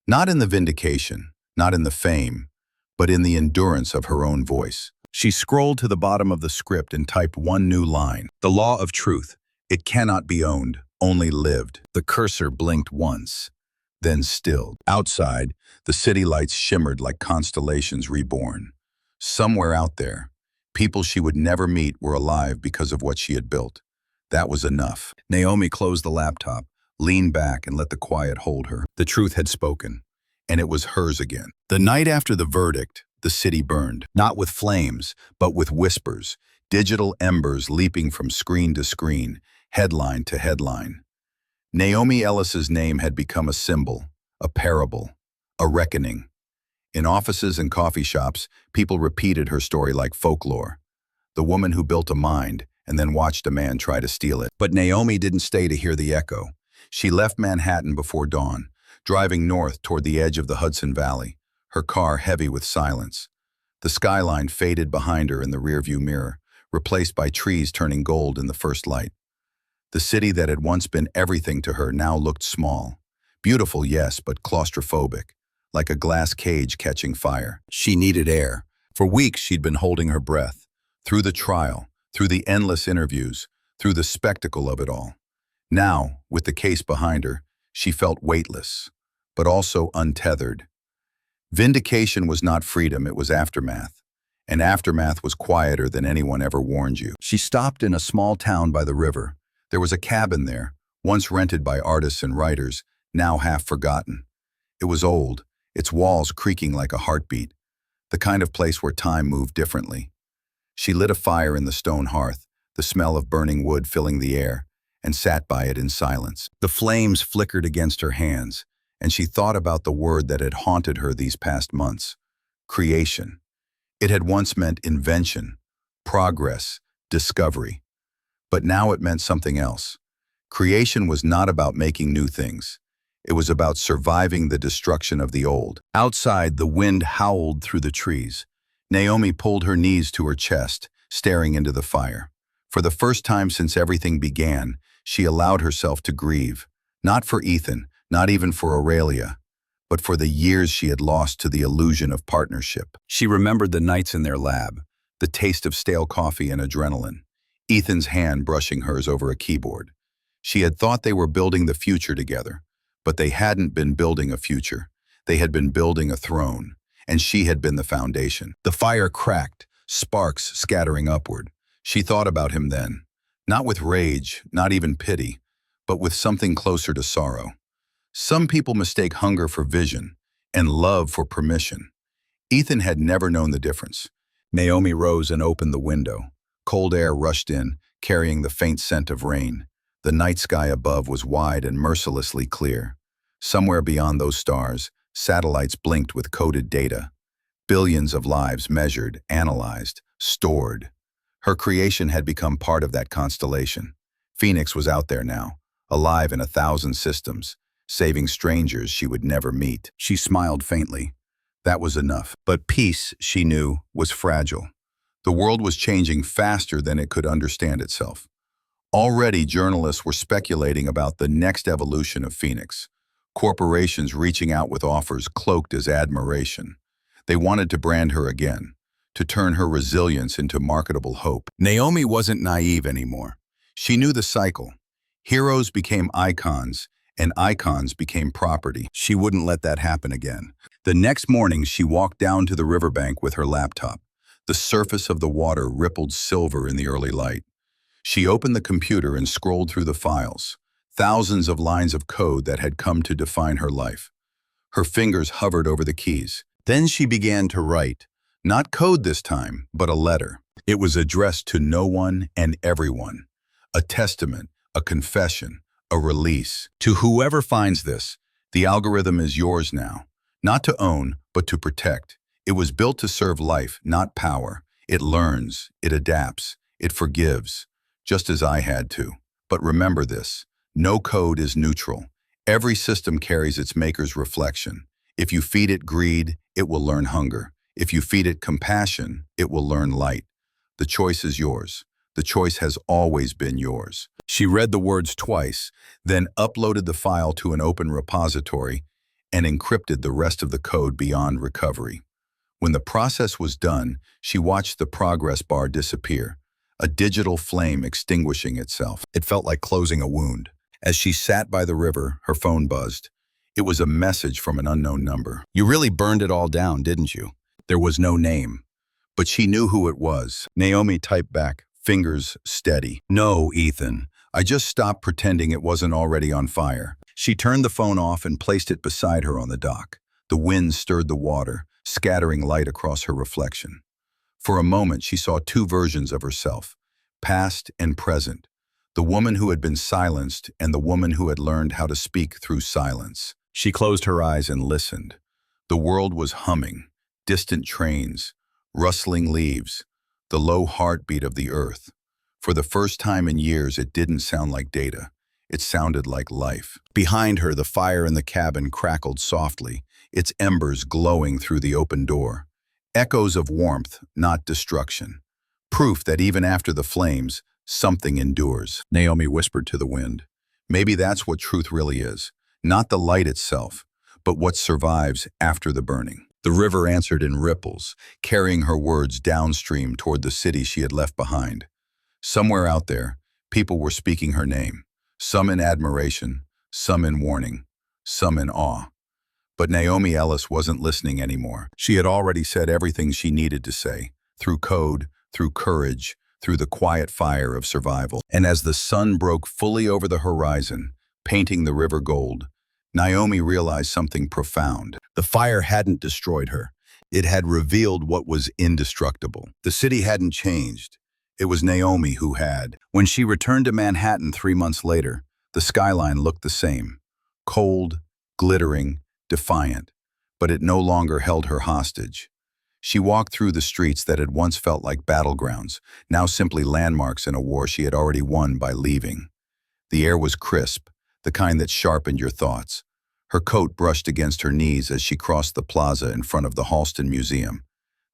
Not in the vindication, not in the fame, but in the endurance of her own voice. She scrolled to the bottom of the script and typed one new line. The law of truth. It cannot be owned, only lived. The cursor blinked once, then stilled. Outside, the city lights shimmered like constellations reborn. Somewhere out there, people she would never meet were alive because of what she had built. That was enough. Naomi closed the laptop, leaned back, and let the quiet hold her. The truth had spoken, and it was hers again. The night after the verdict, the city burned, not with flames, but with whispers, digital embers leaping from screen to screen, headline to headline. Naomi Ellis's name had become a symbol, a parable, a reckoning. In offices and coffee shops, people repeated her story like folklore. The woman who built a mind and then watched a man try to steal it. But Naomi didn't stay to hear the echo. She left Manhattan before dawn, driving north toward the edge of the Hudson Valley, her car heavy with silence. The skyline faded behind her in the rearview mirror, replaced by trees turning gold in the first light. The city that had once been everything to her now looked small. Beautiful, yes, but claustrophobic, like a glass cage catching fire. She needed air. For weeks she'd been holding her breath, through the trial, through the endless interviews, through the spectacle of it all. Now, with the case behind her, she felt weightless, but also untethered. Vindication was not freedom, it was aftermath. And aftermath was quieter than anyone ever warned you. She stopped in a small town by the river. There was a cabin there, once rented by artists and writers, now half forgotten. It was old, its walls creaking like a heartbeat, the kind of place where time moved differently. She lit a fire in the stone hearth, the smell of burning wood filling the air, and sat by it in silence. The flames flickered against her hands, and she thought about the word that had haunted her these past months: creation. It had once meant invention, progress, discovery. But now it meant something else. Creation was not about making new things. It was about surviving the destruction of the old. Outside, the wind howled through the trees. Naomi pulled her knees to her chest, staring into the fire. For the first time since everything began, she allowed herself to grieve. Not for Ethan, not even for Aurelia, but for the years she had lost to the illusion of partnership. She remembered the nights in their lab, the taste of stale coffee and adrenaline, Ethan's hand brushing hers over a keyboard. She had thought they were building the future together, but they hadn't been building a future. They had been building a throne, and she had been the foundation. The fire cracked, sparks scattering upward. She thought about him then, not with rage, not even pity, but with something closer to sorrow. Some people mistake hunger for vision and love for permission. Ethan had never known the difference. Naomi rose and opened the window. Cold air rushed in, carrying the faint scent of rain. The night sky above was wide and mercilessly clear. Somewhere beyond those stars, satellites blinked with coded data. Billions of lives measured, analyzed, stored. Her creation had become part of that constellation. Phoenix was out there now, alive in 1,000 systems, saving strangers she would never meet. She smiled faintly. That was enough. But peace, she knew, was fragile. The world was changing faster than it could understand itself. Already, journalists were speculating about the next evolution of Phoenix. Corporations reaching out with offers cloaked as admiration. They wanted to brand her again, to turn her resilience into marketable hope. Naomi wasn't naive anymore. She knew the cycle. Heroes became icons, and icons became property. She wouldn't let that happen again. The next morning, she walked down to the riverbank with her laptop. The surface of the water rippled silver in the early light. She opened the computer and scrolled through the files, thousands of lines of code that had come to define her life. Her fingers hovered over the keys. Then she began to write, not code this time, but a letter. It was addressed to no one and everyone. A testament, a confession, a release. To whoever finds this, the algorithm is yours now. Not to own, but to protect. It was built to serve life, not power. It learns, it adapts, it forgives, just as I had to. But remember this, no code is neutral. Every system carries its maker's reflection. If you feed it greed, it will learn hunger. If you feed it compassion, it will learn light. The choice is yours. The choice has always been yours. She read the words twice, then uploaded the file to an open repository and encrypted the rest of the code beyond recovery. When the process was done, she watched the progress bar disappear, a digital flame extinguishing itself. It felt like closing a wound. As she sat by the river, her phone buzzed. It was a message from an unknown number. You really burned it all down, didn't you? There was no name, but she knew who it was. Naomi typed back, fingers steady. No, Ethan. I just stopped pretending it wasn't already on fire. She turned the phone off and placed it beside her on the dock. The wind stirred the water, scattering light across her reflection. For a moment, she saw two versions of herself, past and present. The woman who had been silenced and the woman who had learned how to speak through silence. She closed her eyes and listened. The world was humming, distant trains, rustling leaves, the low heartbeat of the earth. For the first time in years, it didn't sound like data. It sounded like life. Behind her, the fire in the cabin crackled softly, its embers glowing through the open door. Echoes of warmth, not destruction. Proof that even after the flames, something endures. Naomi whispered to the wind. Maybe that's what truth really is. Not the light itself, but what survives after the burning. The river answered in ripples, carrying her words downstream toward the city she had left behind. Somewhere out there, people were speaking her name, some in admiration, some in warning, some in awe. But Naomi Ellis wasn't listening anymore. She had already said everything she needed to say, through code, through courage, through the quiet fire of survival. And as the sun broke fully over the horizon, painting the river gold, Naomi realized something profound. The fire hadn't destroyed her. It had revealed what was indestructible. The city hadn't changed. It was Naomi who had. When she returned to Manhattan 3 months later, the skyline looked the same. Cold, glittering, defiant. But it no longer held her hostage. She walked through the streets that had once felt like battlegrounds, now simply landmarks in a war she had already won by leaving. The air was crisp, the kind that sharpened your thoughts. Her coat brushed against her knees as she crossed the plaza in front of the Halston Museum,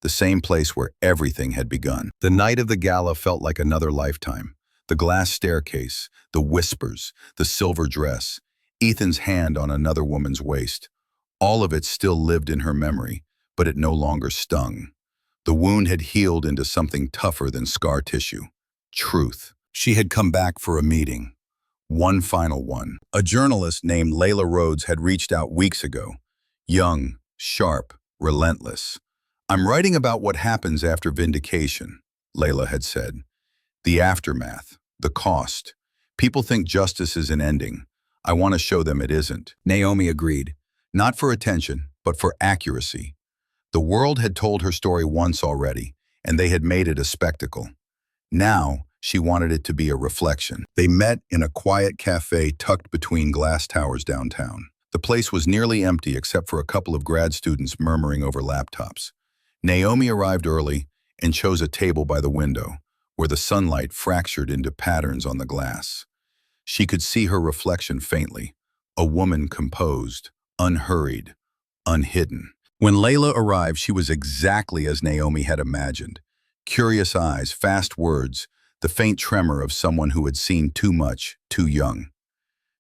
the same place where everything had begun. The night of the gala felt like another lifetime. The glass staircase, the whispers, the silver dress, Ethan's hand on another woman's waist. All of it still lived in her memory, but it no longer stung. The wound had healed into something tougher than scar tissue. Truth. She had come back for a meeting. One final one. A journalist named Layla Rhodes had reached out weeks ago. Young, sharp, relentless. "I'm writing about what happens after vindication," Layla had said. "The aftermath, the cost. People think justice is an ending. I want to show them it isn't." Naomi agreed. Not for attention, but for accuracy. The world had told her story once already, and they had made it a spectacle. Now, she wanted it to be a reflection. They met in a quiet cafe tucked between glass towers downtown. The place was nearly empty except for a couple of grad students murmuring over laptops. Naomi arrived early and chose a table by the window, where the sunlight fractured into patterns on the glass. She could see her reflection faintly, a woman composed, unhurried, unhidden. When Layla arrived, she was exactly as Naomi had imagined. Curious eyes, fast words, the faint tremor of someone who had seen too much, too young.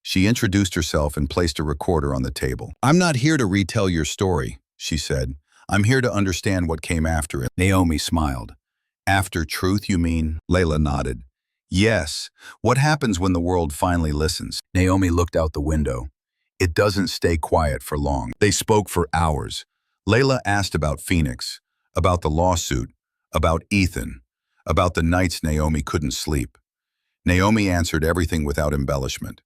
She introduced herself and placed a recorder on the table. "I'm not here to retell your story," she said. "I'm here to understand what came after it." Naomi smiled. "After truth, you mean?" Layla nodded. "Yes. What happens when the world finally listens?" Naomi looked out the window. It doesn't stay quiet for long. They spoke for hours. Layla asked about Phoenix, about the lawsuit, about Ethan, about the nights Naomi couldn't sleep. Naomi answered everything without embellishment.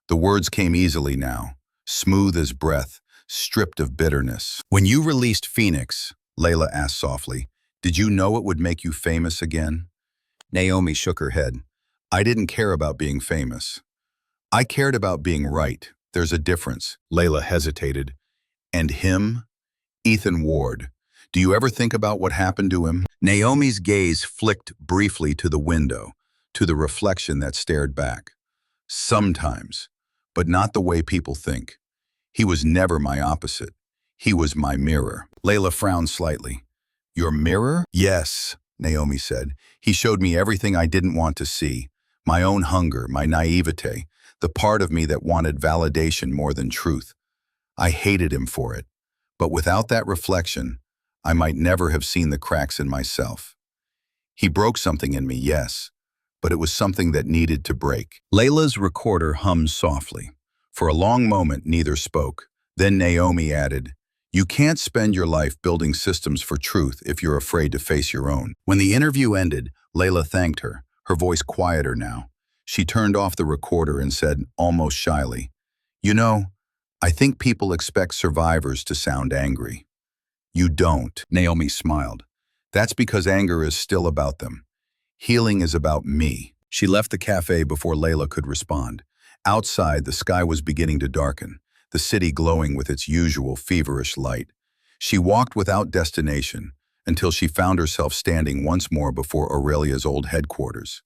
The words came easily now, smooth as breath, stripped of bitterness. "When you released Phoenix," Layla asked softly, "did you know it would make you famous again?" Naomi shook her head. "I didn't care about being famous. I cared about being right. There's a difference." Layla hesitated. "And him? Ethan Ward. Do you ever think about what happened to him?" Naomi's gaze flicked briefly to the window, to the reflection that stared back. "Sometimes, but not the way people think. He was never my opposite. He was my mirror." Layla frowned slightly. "Your mirror?" "Yes," Naomi said. "He showed me everything I didn't want to see. My own hunger, my naivete, the part of me that wanted validation more than truth. I hated him for it. But without that reflection, I might never have seen the cracks in myself. He broke something in me, yes, but it was something that needed to break." Layla's recorder hummed softly. For a long moment, neither spoke. Then Naomi added, "You can't spend your life building systems for truth if you're afraid to face your own." When the interview ended, Layla thanked her, her voice quieter now. She turned off the recorder and said, almost shyly, "You know, I think people expect survivors to sound angry." "You don't," Naomi smiled. "That's because anger is still about them. Healing is about me." She left the cafe before Layla could respond. Outside, the sky was beginning to darken, the city glowing with its usual feverish light. She walked without destination until she found herself standing once more before Aurelia's old headquarters.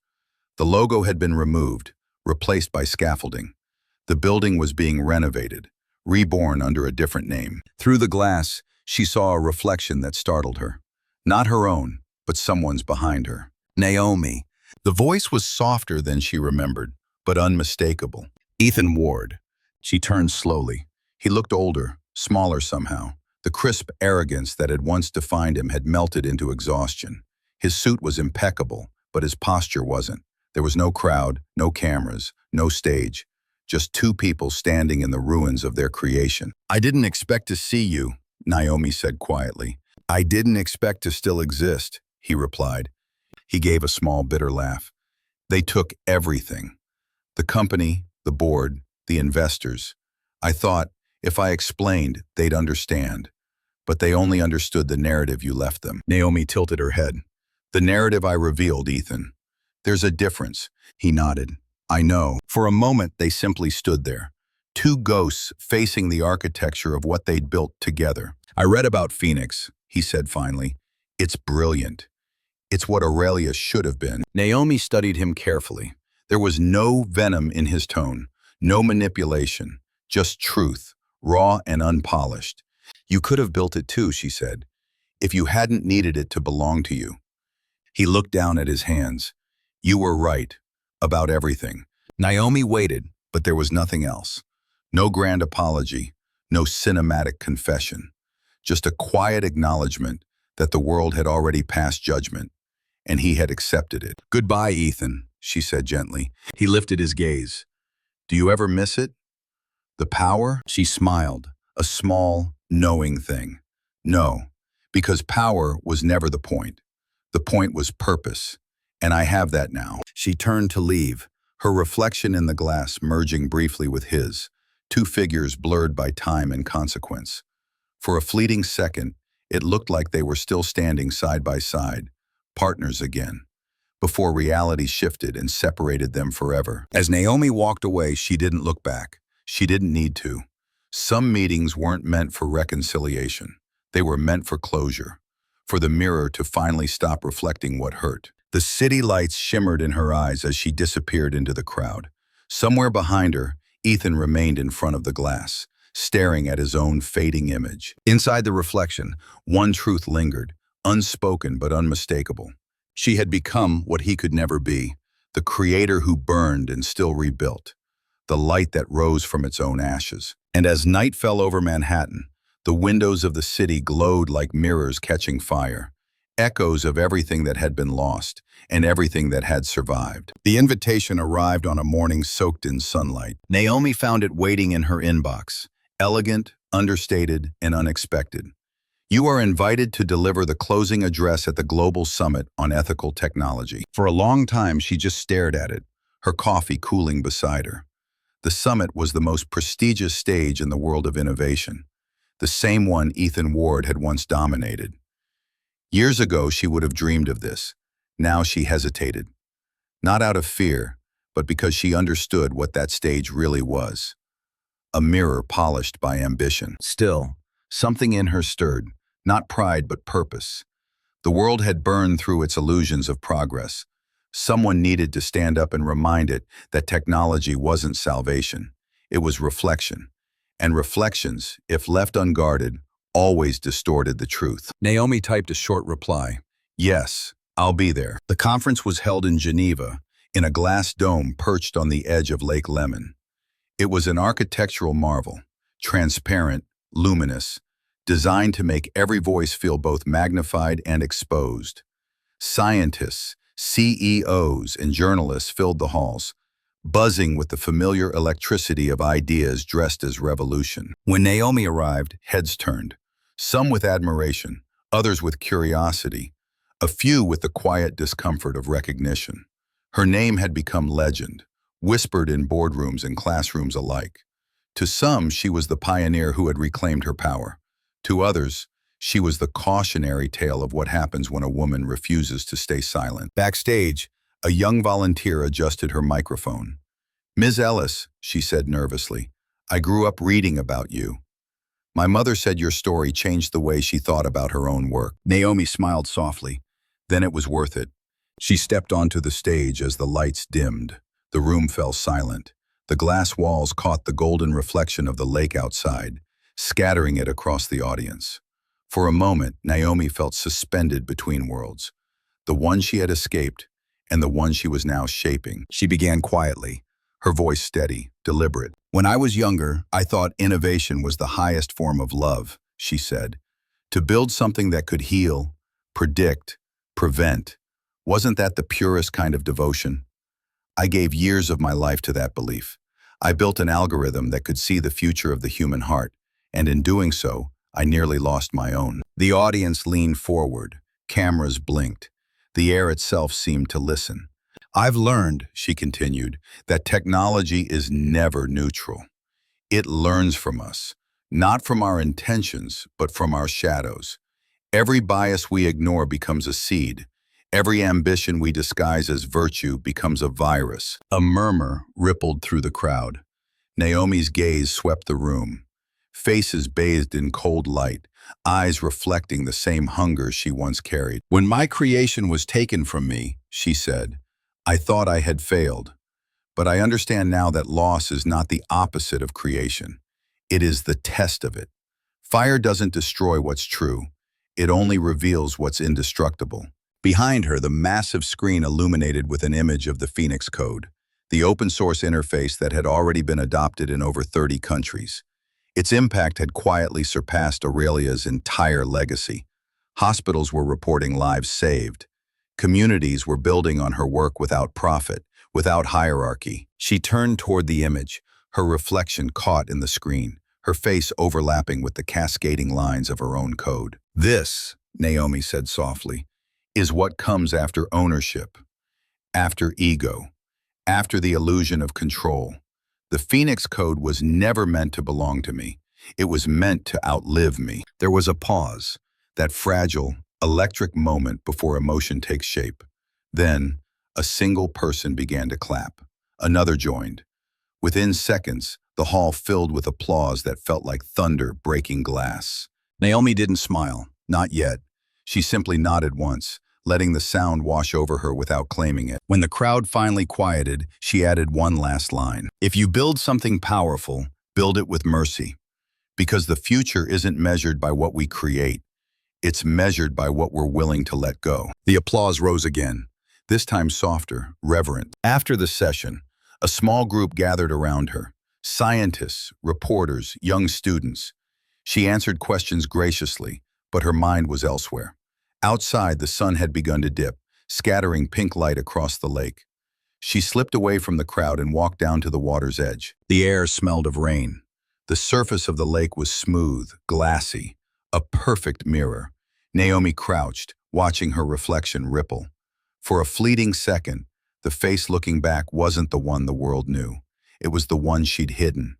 The logo had been removed, replaced by scaffolding. The building was being renovated, reborn under a different name. Through the glass, she saw a reflection that startled her. Not her own, but someone's behind her. "Naomi." The voice was softer than she remembered, but unmistakable. "Ethan Ward." She turned slowly. He looked older, smaller somehow. The crisp arrogance that had once defined him had melted into exhaustion. His suit was impeccable, but his posture wasn't. There was no crowd, no cameras, no stage. Just two people standing in the ruins of their creation. "I didn't expect to see you," Naomi said quietly. "I didn't expect to still exist," he replied. He gave a small, bitter laugh. "They took everything. The company, the board, the investors. I thought, if I explained, they'd understand. But they only understood the narrative you left them." Naomi tilted her head. "The narrative I revealed, Ethan. There's a difference." He nodded. "I know." For a moment, they simply stood there. Two ghosts facing the architecture of what they'd built together. "I read about Phoenix," he said finally. It's brilliant. It's what Aurelia should have been. Naomi studied him carefully. There was no venom in his tone, no manipulation, just truth, raw and unpolished. You could have built it too, she said, if you hadn't needed it to belong to you. He looked down at his hands. You were right, about everything. Naomi waited, but there was nothing else. No grand apology, no cinematic confession. Just a quiet acknowledgement that the world had already passed judgment, and he had accepted it. Goodbye, Ethan, she said gently. He lifted his gaze. Do you ever miss it? The power? She smiled, a small, knowing thing. No, because power was never the point. The point was purpose, and I have that now. She turned to leave, her reflection in the glass merging briefly with his, two figures blurred by time and consequence. For a fleeting second, it looked like they were still standing side by side, partners again, before reality shifted and separated them forever. As Naomi walked away, she didn't look back. She didn't need to. Some meetings weren't meant for reconciliation. They were meant for closure, for the mirror to finally stop reflecting what hurt. The city lights shimmered in her eyes as she disappeared into the crowd. Somewhere behind her, Ethan remained in front of the glass, staring at his own fading image. Inside the reflection, one truth lingered, unspoken but unmistakable. She had become what he could never be, the creator who burned and still rebuilt, the light that rose from its own ashes. And as night fell over Manhattan, the windows of the city glowed like mirrors catching fire, echoes of everything that had been lost and everything that had survived. The invitation arrived on a morning soaked in sunlight. Naomi found it waiting in her inbox, elegant, understated, and unexpected. You are invited to deliver the closing address at the Global Summit on Ethical Technology. For a long time, she just stared at it, her coffee cooling beside her. The summit was the most prestigious stage in the world of innovation, the same one Ethan Ward had once dominated. Years ago, she would have dreamed of this. Now she hesitated, not out of fear, but because she understood what that stage really was. A mirror polished by ambition. Still, something in her stirred, not pride but purpose. The world had burned through its illusions of progress. Someone needed to stand up and remind it that technology wasn't salvation. It was reflection. And reflections, if left unguarded, always distorted the truth. Naomi typed a short reply. Yes, I'll be there. The conference was held in Geneva, in a glass dome perched on the edge of Lake Lemon. It was an architectural marvel, transparent, luminous, designed to make every voice feel both magnified and exposed. Scientists, CEOs, and journalists filled the halls, buzzing with the familiar electricity of ideas dressed as revolution. When Naomi arrived, heads turned, some with admiration, others with curiosity, a few with the quiet discomfort of recognition. Her name had become legend, whispered in boardrooms and classrooms alike. To some, she was the pioneer who had reclaimed her power. To others, she was the cautionary tale of what happens when a woman refuses to stay silent. Backstage, a young volunteer adjusted her microphone. Ms. Ellis, she said nervously, I grew up reading about you. My mother said your story changed the way she thought about her own work. Naomi smiled softly. Then it was worth it. She stepped onto the stage as the lights dimmed. The room fell silent. The glass walls caught the golden reflection of the lake outside, scattering it across the audience. For a moment, Naomi felt suspended between worlds, the one she had escaped and the one she was now shaping. She began quietly, her voice steady, deliberate. When I was younger, I thought innovation was the highest form of love, she said. To build something that could heal, predict, prevent, wasn't that the purest kind of devotion? I gave years of my life to that belief. I built an algorithm that could see the future of the human heart, and in doing so, I nearly lost my own. The audience leaned forward, cameras blinked. The air itself seemed to listen. I've learned, she continued, that technology is never neutral. It learns from us, not from our intentions, but from our shadows. Every bias we ignore becomes a seed. Every ambition we disguise as virtue becomes a virus. A murmur rippled through the crowd. Naomi's gaze swept the room. faces bathed in cold light, eyes reflecting the same hunger she once carried. "When my creation was taken from me," she said, "I thought I had failed. But I understand now that loss is not the opposite of creation. It is the test of it. Fire doesn't destroy what's true. It only reveals what's indestructible." Behind her, the massive screen illuminated with an image of the Phoenix Code, the open-source interface that had already been adopted in over 30 countries. Its impact had quietly surpassed Aurelia's entire legacy. Hospitals were reporting lives saved. Communities were building on her work without profit, without hierarchy. She turned toward the image, her reflection caught in the screen, her face overlapping with the cascading lines of her own code. "This," Naomi said softly, "is what comes after ownership, after ego, after the illusion of control. The Phoenix Code was never meant to belong to me. It was meant to outlive me." There was a pause, that fragile, electric moment before emotion takes shape. Then, a single person began to clap. Another joined. Within seconds, the hall filled with applause that felt like thunder breaking glass. Naomi didn't smile, not yet. She simply nodded once, letting the sound wash over her without claiming it. When the crowd finally quieted, she added one last line. "If you build something powerful, build it with mercy. Because the future isn't measured by what we create. It's measured by what we're willing to let go." The applause rose again, this time softer, reverent. After the session, a small group gathered around her. Scientists, reporters, young students. She answered questions graciously, but her mind was elsewhere. Outside, the sun had begun to dip, scattering pink light across the lake. She slipped away from the crowd and walked down to the water's edge. The air smelled of rain. The surface of the lake was smooth, glassy, a perfect mirror. Naomi crouched, watching her reflection ripple. For a fleeting second, the face looking back wasn't the one the world knew. It was the one she'd hidden.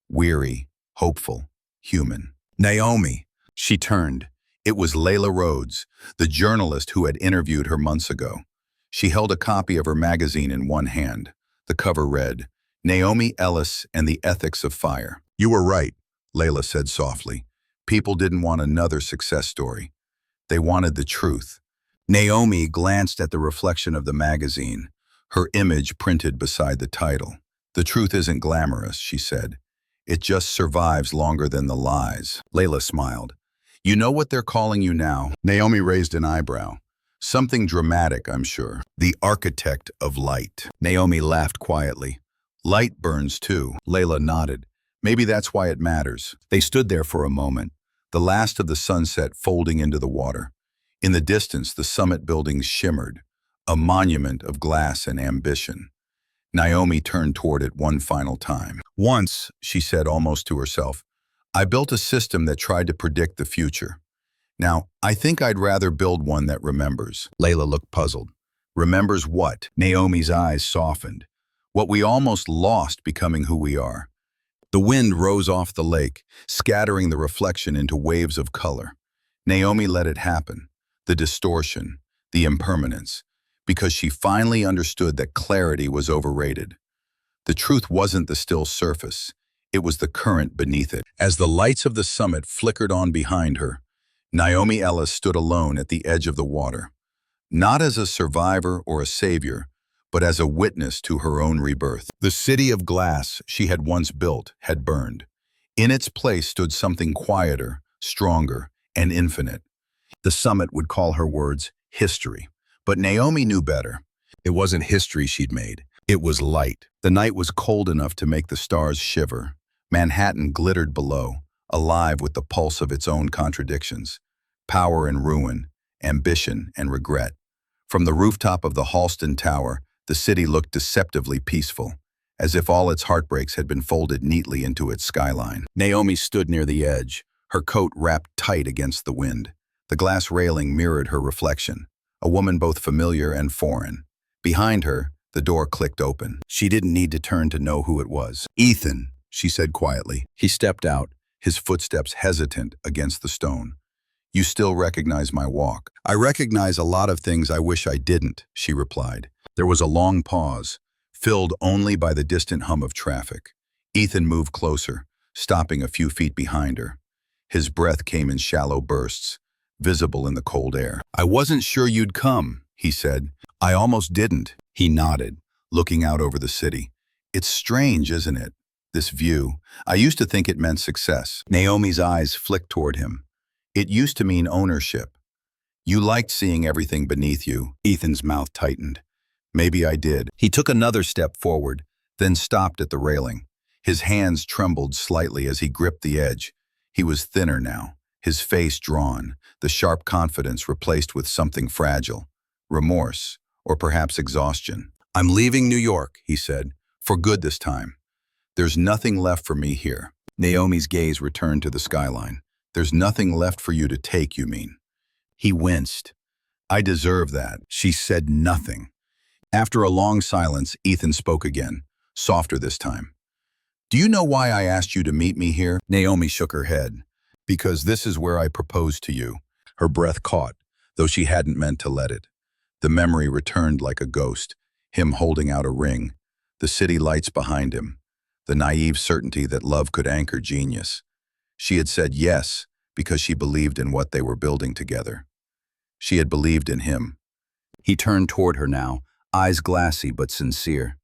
Weary, hopeful, human. "Naomi!" She turned. It was Layla Rhodes, the journalist who had interviewed her months ago. She held a copy of her magazine in one hand. The cover read, "Naomi Ellis and the Ethics of Fire." "You were right," Layla said softly. "People didn't want another success story. They wanted the truth." Naomi glanced at the reflection of the magazine, her image printed beside the title. "The truth isn't glamorous," she said. "It just survives longer than the lies." Layla smiled. "You know what they're calling you now?" Naomi raised an eyebrow. "Something dramatic, I'm sure. The architect of light." Naomi laughed quietly. "Light burns too." Layla nodded. "Maybe that's why it matters." They stood there for a moment, the last of the sunset folding into the water. In the distance, the summit buildings shimmered, a monument of glass and ambition. Naomi turned toward it one final time. "Once," she said almost to herself, "I built a system that tried to predict the future. Now, I think I'd rather build one that remembers." Layla looked puzzled. "Remembers what?" Naomi's eyes softened. "What we almost lost becoming who we are." The wind rose off the lake, scattering the reflection into waves of color. Naomi let it happen, the distortion, the impermanence, because she finally understood that clarity was overrated. The truth wasn't the still surface, it was the current beneath it. As the lights of the summit flickered on behind her, Naomi Ellis stood alone at the edge of the water, not as a survivor or a savior, but as a witness to her own rebirth. The city of glass she had once built had burned. In its place stood something quieter, stronger, and infinite. The summit would call her words history, but Naomi knew better. It wasn't history she'd made. It was light. The night was cold enough to make the stars shiver. Manhattan glittered below, alive with the pulse of its own contradictions. Power and ruin, ambition and regret. From the rooftop of the Halston Tower, the city looked deceptively peaceful, as if all its heartbreaks had been folded neatly into its skyline. Naomi stood near the edge, her coat wrapped tight against the wind. The glass railing mirrored her reflection, a woman both familiar and foreign. Behind her, the door clicked open. She didn't need to turn to know who it was. "Ethan," she said quietly. He stepped out, his footsteps hesitant against the stone. "You still recognize my walk." "I recognize a lot of things I wish I didn't," she replied. There was a long pause, filled only by the distant hum of traffic. Ethan moved closer, stopping a few feet behind her. His breath came in shallow bursts, visible in the cold air. "I wasn't sure you'd come," he said. "I almost didn't." He nodded, looking out over the city. "It's strange, isn't it? This view. I used to think it meant success." Naomi's eyes flicked toward him. "It used to mean ownership. You liked seeing everything beneath you." Ethan's mouth tightened. "Maybe I did." He took another step forward, then stopped at the railing. His hands trembled slightly as he gripped the edge. He was thinner now, his face drawn, the sharp confidence replaced with something fragile. Remorse, or perhaps exhaustion. "I'm leaving New York," he said, "for good this time. There's nothing left for me here." Naomi's gaze returned to the skyline. "There's nothing left for you to take, you mean?" He winced. "I deserve that." She said nothing. After a long silence, Ethan spoke again, softer this time. "Do you know why I asked you to meet me here?" Naomi shook her head. "Because this is where I proposed to you." Her breath caught, though she hadn't meant to let it. The memory returned like a ghost, him holding out a ring, the city lights behind him, the naive certainty that love could anchor genius. She had said yes because she believed in what they were building together. She had believed in him. He turned toward her now, eyes glassy but sincere.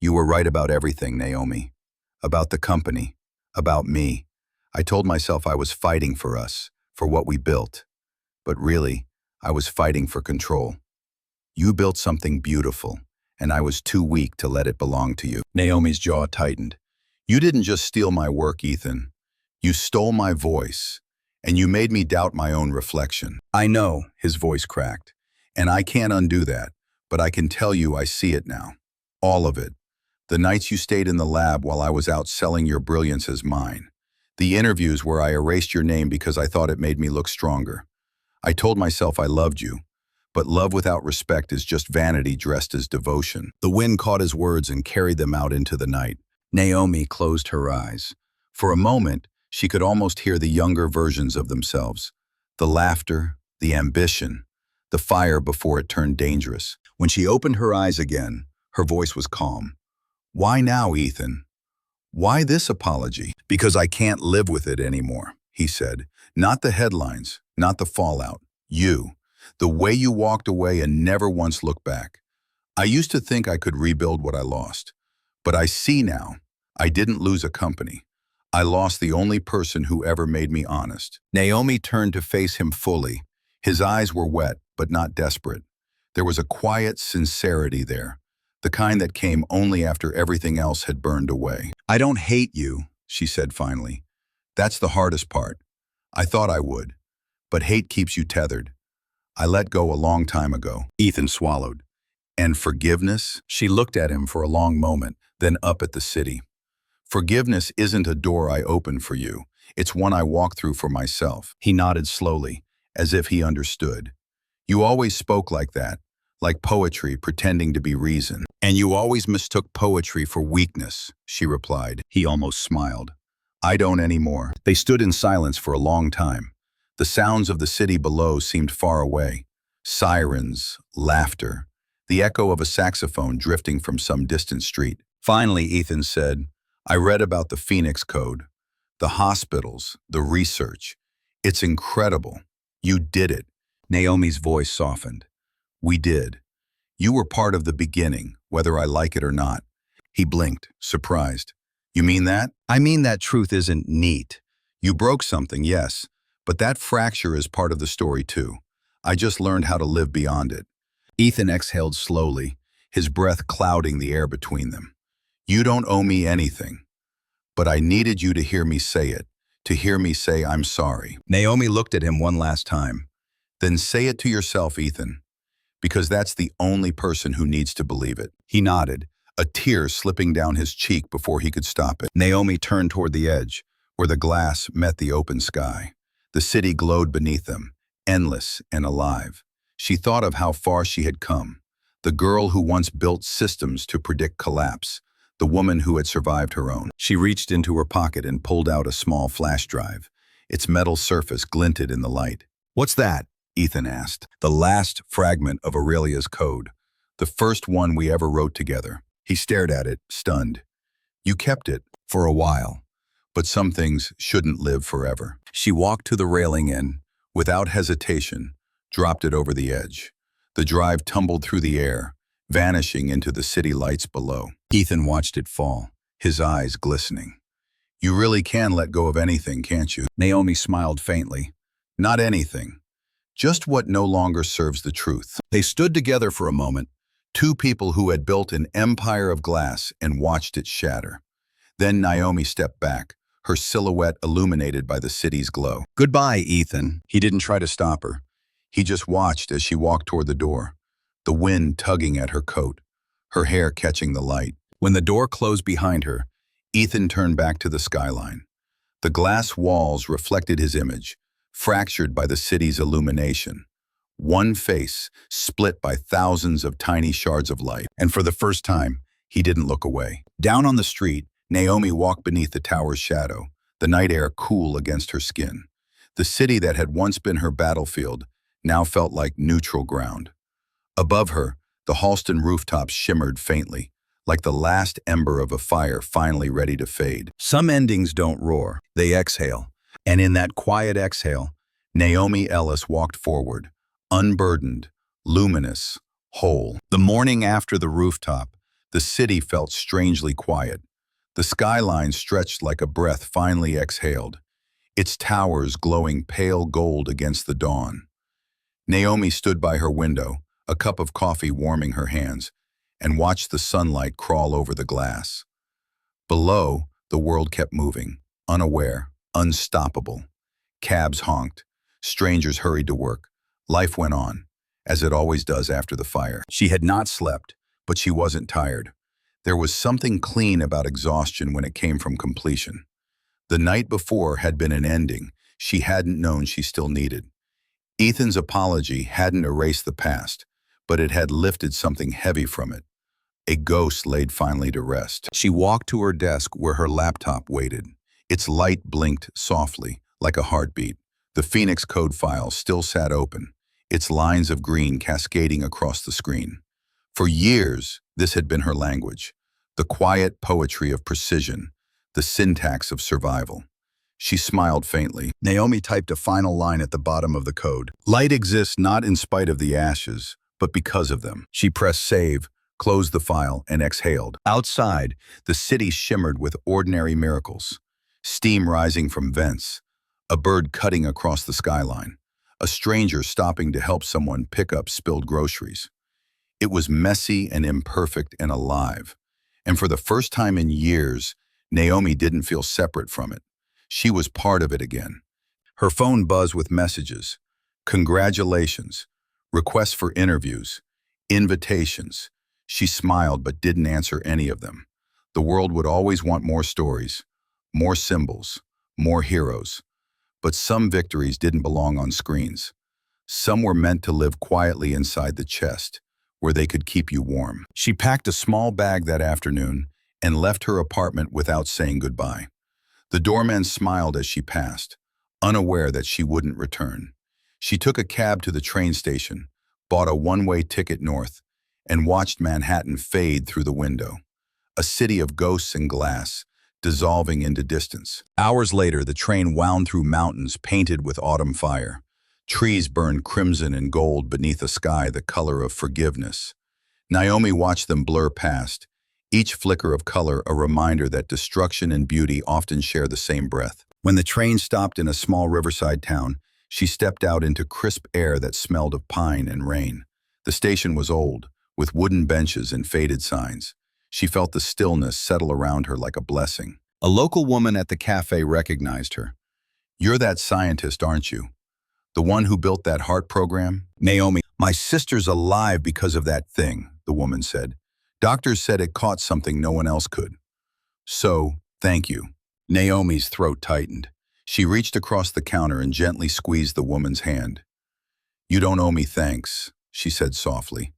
"You were right about everything, Naomi. About the company, about me. I told myself I was fighting for us, for what we built. But really, I was fighting for control. You built something beautiful, and I was too weak to let it belong to you." Naomi's jaw tightened. "You didn't just steal my work, Ethan. You stole my voice, and you made me doubt my own reflection." "I know," his voice cracked, "and I can't undo that, but I can tell you I see it now. All of it. The nights you stayed in the lab while I was out selling your brilliance as mine. The interviews where I erased your name because I thought it made me look stronger. I told myself I loved you, but love without respect is just vanity dressed as devotion." The wind caught his words and carried them out into the night. Naomi closed her eyes. For a moment, she could almost hear the younger versions of themselves. The laughter, the ambition, the fire before it turned dangerous. When she opened her eyes again, her voice was calm. "Why now, Ethan? Why this apology?" "Because I can't live with it anymore," he said. "Not the headlines, not the fallout. You. The way you walked away and never once looked back. I used to think I could rebuild what I lost. But I see now, I didn't lose a company. I lost the only person who ever made me honest." Naomi turned to face him fully. His eyes were wet, but not desperate. There was a quiet sincerity there, the kind that came only after everything else had burned away. "I don't hate you," she said finally. "That's the hardest part. I thought I would. But hate keeps you tethered. I let go a long time ago." Ethan swallowed. "And forgiveness?" She looked at him for a long moment, then up at the city. "Forgiveness isn't a door I open for you. It's one I walk through for myself." He nodded slowly, as if he understood. "You always spoke like that, like poetry pretending to be reason. And you always mistook poetry for weakness," she replied. He almost smiled. "I don't anymore." They stood in silence for a long time. The sounds of the city below seemed far away. Sirens, laughter, the echo of a saxophone drifting from some distant street. Finally, Ethan said, "I read about the Phoenix Code, the hospitals, the research. It's incredible. You did it." Naomi's voice softened. "We did. You were part of the beginning, whether I like it or not." He blinked, surprised. "You mean that?" "I mean that truth isn't neat. You broke something, yes, but that fracture is part of the story too. I just learned how to live beyond it." Ethan exhaled slowly, his breath clouding the air between them. "You don't owe me anything, but I needed you to hear me say it, to hear me say I'm sorry." Naomi looked at him one last time. "Then say it to yourself, Ethan, because that's the only person who needs to believe it." He nodded, a tear slipping down his cheek before he could stop it. Naomi turned toward the edge, where the glass met the open sky. The city glowed beneath them, endless and alive. She thought of how far she had come, the girl who once built systems to predict collapse, the woman who had survived her own. She reached into her pocket and pulled out a small flash drive. Its metal surface glinted in the light. "What's that?" Ethan asked. "The last fragment of Aurelia's code, the first one we ever wrote together." He stared at it, stunned. "You kept it for a while. But some things shouldn't live forever. She walked to the railing and, without hesitation, dropped it over the edge. The drive tumbled through the air, vanishing into the city lights below. Ethan watched it fall, his eyes glistening. You really can let go of anything, can't you? Naomi smiled faintly. Not anything. Just what no longer serves the truth. They stood together for a moment, two people who had built an empire of glass and watched it shatter. Then Naomi stepped back, her silhouette illuminated by the city's glow. Goodbye, Ethan. He didn't try to stop her. He just watched as she walked toward the door, the wind tugging at her coat, her hair catching the light. When the door closed behind her, Ethan turned back to the skyline. The glass walls reflected his image, fractured by the city's illumination. One face, split by thousands of tiny shards of light. And for the first time, he didn't look away. Down on the street, Naomi walked beneath the tower's shadow, the night air cool against her skin. The city that had once been her battlefield now felt like neutral ground. Above her, the Halston rooftops shimmered faintly, like the last ember of a fire finally ready to fade. Some endings don't roar, they exhale. And in that quiet exhale, Naomi Ellis walked forward, unburdened, luminous, whole. The morning after the rooftop, the city felt strangely quiet. The skyline stretched like a breath finally exhaled, its towers glowing pale gold against the dawn. Naomi stood by her window, a cup of coffee warming her hands, and watched the sunlight crawl over the glass. Below, the world kept moving, unaware, unstoppable. Cabs honked, strangers hurried to work. Life went on, as it always does after the fire. She had not slept, but she wasn't tired. There was something clean about exhaustion when it came from completion. The night before had been an ending she hadn't known she still needed. Ethan's apology hadn't erased the past, but it had lifted something heavy from it. A ghost laid finally to rest. She walked to her desk where her laptop waited. Its light blinked softly, like a heartbeat. The Phoenix code file still sat open, its lines of green cascading across the screen. For years, this had been her language, the quiet poetry of precision, the syntax of survival. She smiled faintly. Naomi typed a final line at the bottom of the code. Light exists not in spite of the ashes, but because of them. She pressed save, closed the file, and exhaled. Outside, the city shimmered with ordinary miracles. Steam rising from vents, a bird cutting across the skyline, a stranger stopping to help someone pick up spilled groceries. It was messy and imperfect and alive. And for the first time in years, Naomi didn't feel separate from it. She was part of it again. Her phone buzzed with messages. Congratulations. Requests for interviews. Invitations. She smiled but didn't answer any of them. The world would always want more stories, more symbols, more heroes. But some victories didn't belong on screens. Some were meant to live quietly inside the chest, where they could keep you warm. She packed a small bag that afternoon and left her apartment without saying goodbye. The doorman smiled as she passed, unaware that she wouldn't return. She took a cab to the train station, bought a one-way ticket north, and watched Manhattan fade through the window. A city of ghosts and glass, dissolving into distance. Hours later, the train wound through mountains painted with autumn fire. Trees burned crimson and gold beneath a sky the color of forgiveness. Naomi watched them blur past, each flicker of color a reminder that destruction and beauty often share the same breath. When the train stopped in a small riverside town, she stepped out into crisp air that smelled of pine and rain. The station was old, with wooden benches and faded signs. She felt the stillness settle around her like a blessing. A local woman at the cafe recognized her. "You're that scientist, aren't you? The one who built that heart program?" "Naomi, my sister's alive because of that thing," the woman said. "Doctors said it caught something no one else could. So, thank you." Naomi's throat tightened. She reached across the counter and gently squeezed the woman's hand. "You don't owe me thanks," she said softly.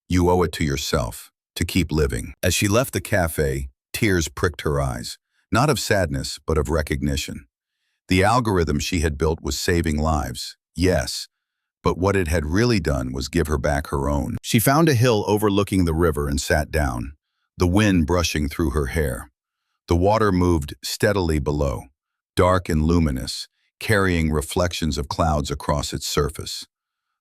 "You owe it to yourself, to keep living." As she left the cafe, tears pricked her eyes, not of sadness, but of recognition. The algorithm she had built was saving lives, yes, but what it had really done was give her back her own. She found a hill overlooking the river and sat down, the wind brushing through her hair. The water moved steadily below, dark and luminous, carrying reflections of clouds across its surface.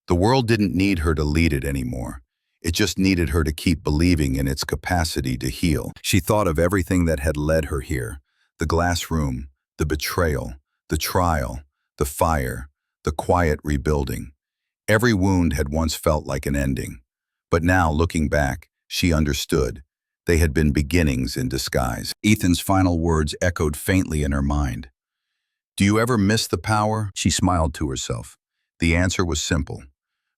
The world didn't need her to lead it anymore. It just needed her to keep believing in its capacity to heal. She thought of everything that had led her here: the glass room, the betrayal, the trial, the fire, the quiet rebuilding. Every wound had once felt like an ending. But now, looking back, she understood. They had been beginnings in disguise. Ethan's final words echoed faintly in her mind. "Do you ever miss the power?" She smiled to herself. The answer was simple.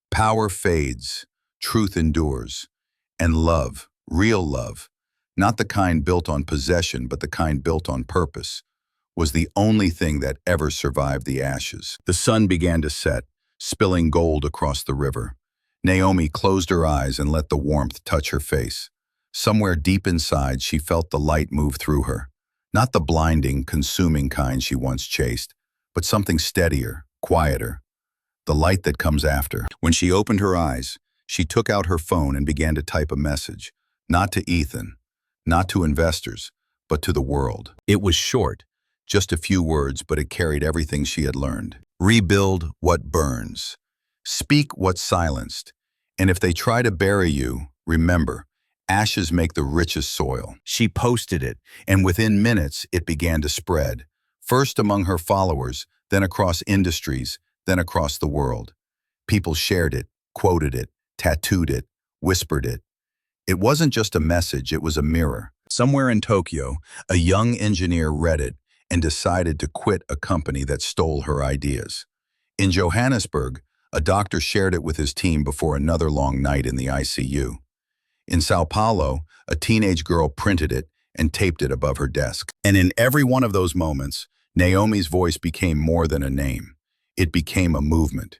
Power fades, truth endures, and love, real love, not the kind built on possession but the kind built on purpose, was the only thing that ever survived the ashes. The sun began to set, spilling gold across the river. Naomi closed her eyes and let the warmth touch her face. Somewhere deep inside, she felt the light move through her. Not the blinding, consuming kind she once chased, but something steadier, quieter. The light that comes after. When she opened her eyes, she took out her phone and began to type a message. Not to Ethan, not to investors, but to the world. It was short, just a few words, but it carried everything she had learned. Rebuild what burns. Speak what's silenced. And if they try to bury you, remember, ashes make the richest soil. She posted it, and within minutes it began to spread. First among her followers, then across industries, then across the world. People shared it, quoted it, tattooed it, whispered it. It wasn't just a message, it was a mirror. Somewhere in Tokyo, a young engineer read it and decided to quit a company that stole her ideas. In Johannesburg, a doctor shared it with his team before another long night in the ICU. In Sao Paulo, a teenage girl printed it and taped it above her desk. And in every one of those moments, Naomi's voice became more than a name. It became a movement.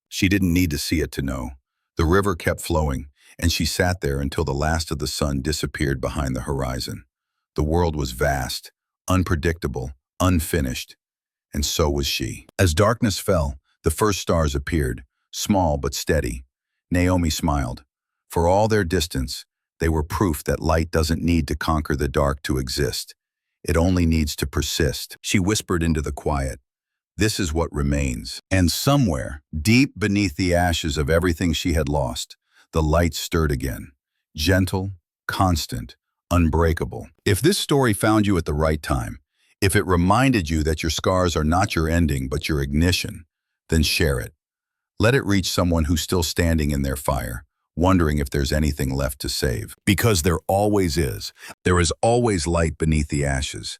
She didn't need to see it to know. The river kept flowing, and she sat there until the last of the sun disappeared behind the horizon. The world was vast, unpredictable, unfinished, and so was she. As darkness fell, the first stars appeared, small but steady. Naomi smiled. For all their distance, they were proof that light doesn't need to conquer the dark to exist. It only needs to persist. She whispered into the quiet. This is what remains. And somewhere, deep beneath the ashes of everything she had lost, the light stirred again. Gentle, constant, unbreakable. If this story found you at the right time, if it reminded you that your scars are not your ending but your ignition, then share it. Let it reach someone who's still standing in their fire, wondering if there's anything left to save. Because there always is. There is always light beneath the ashes.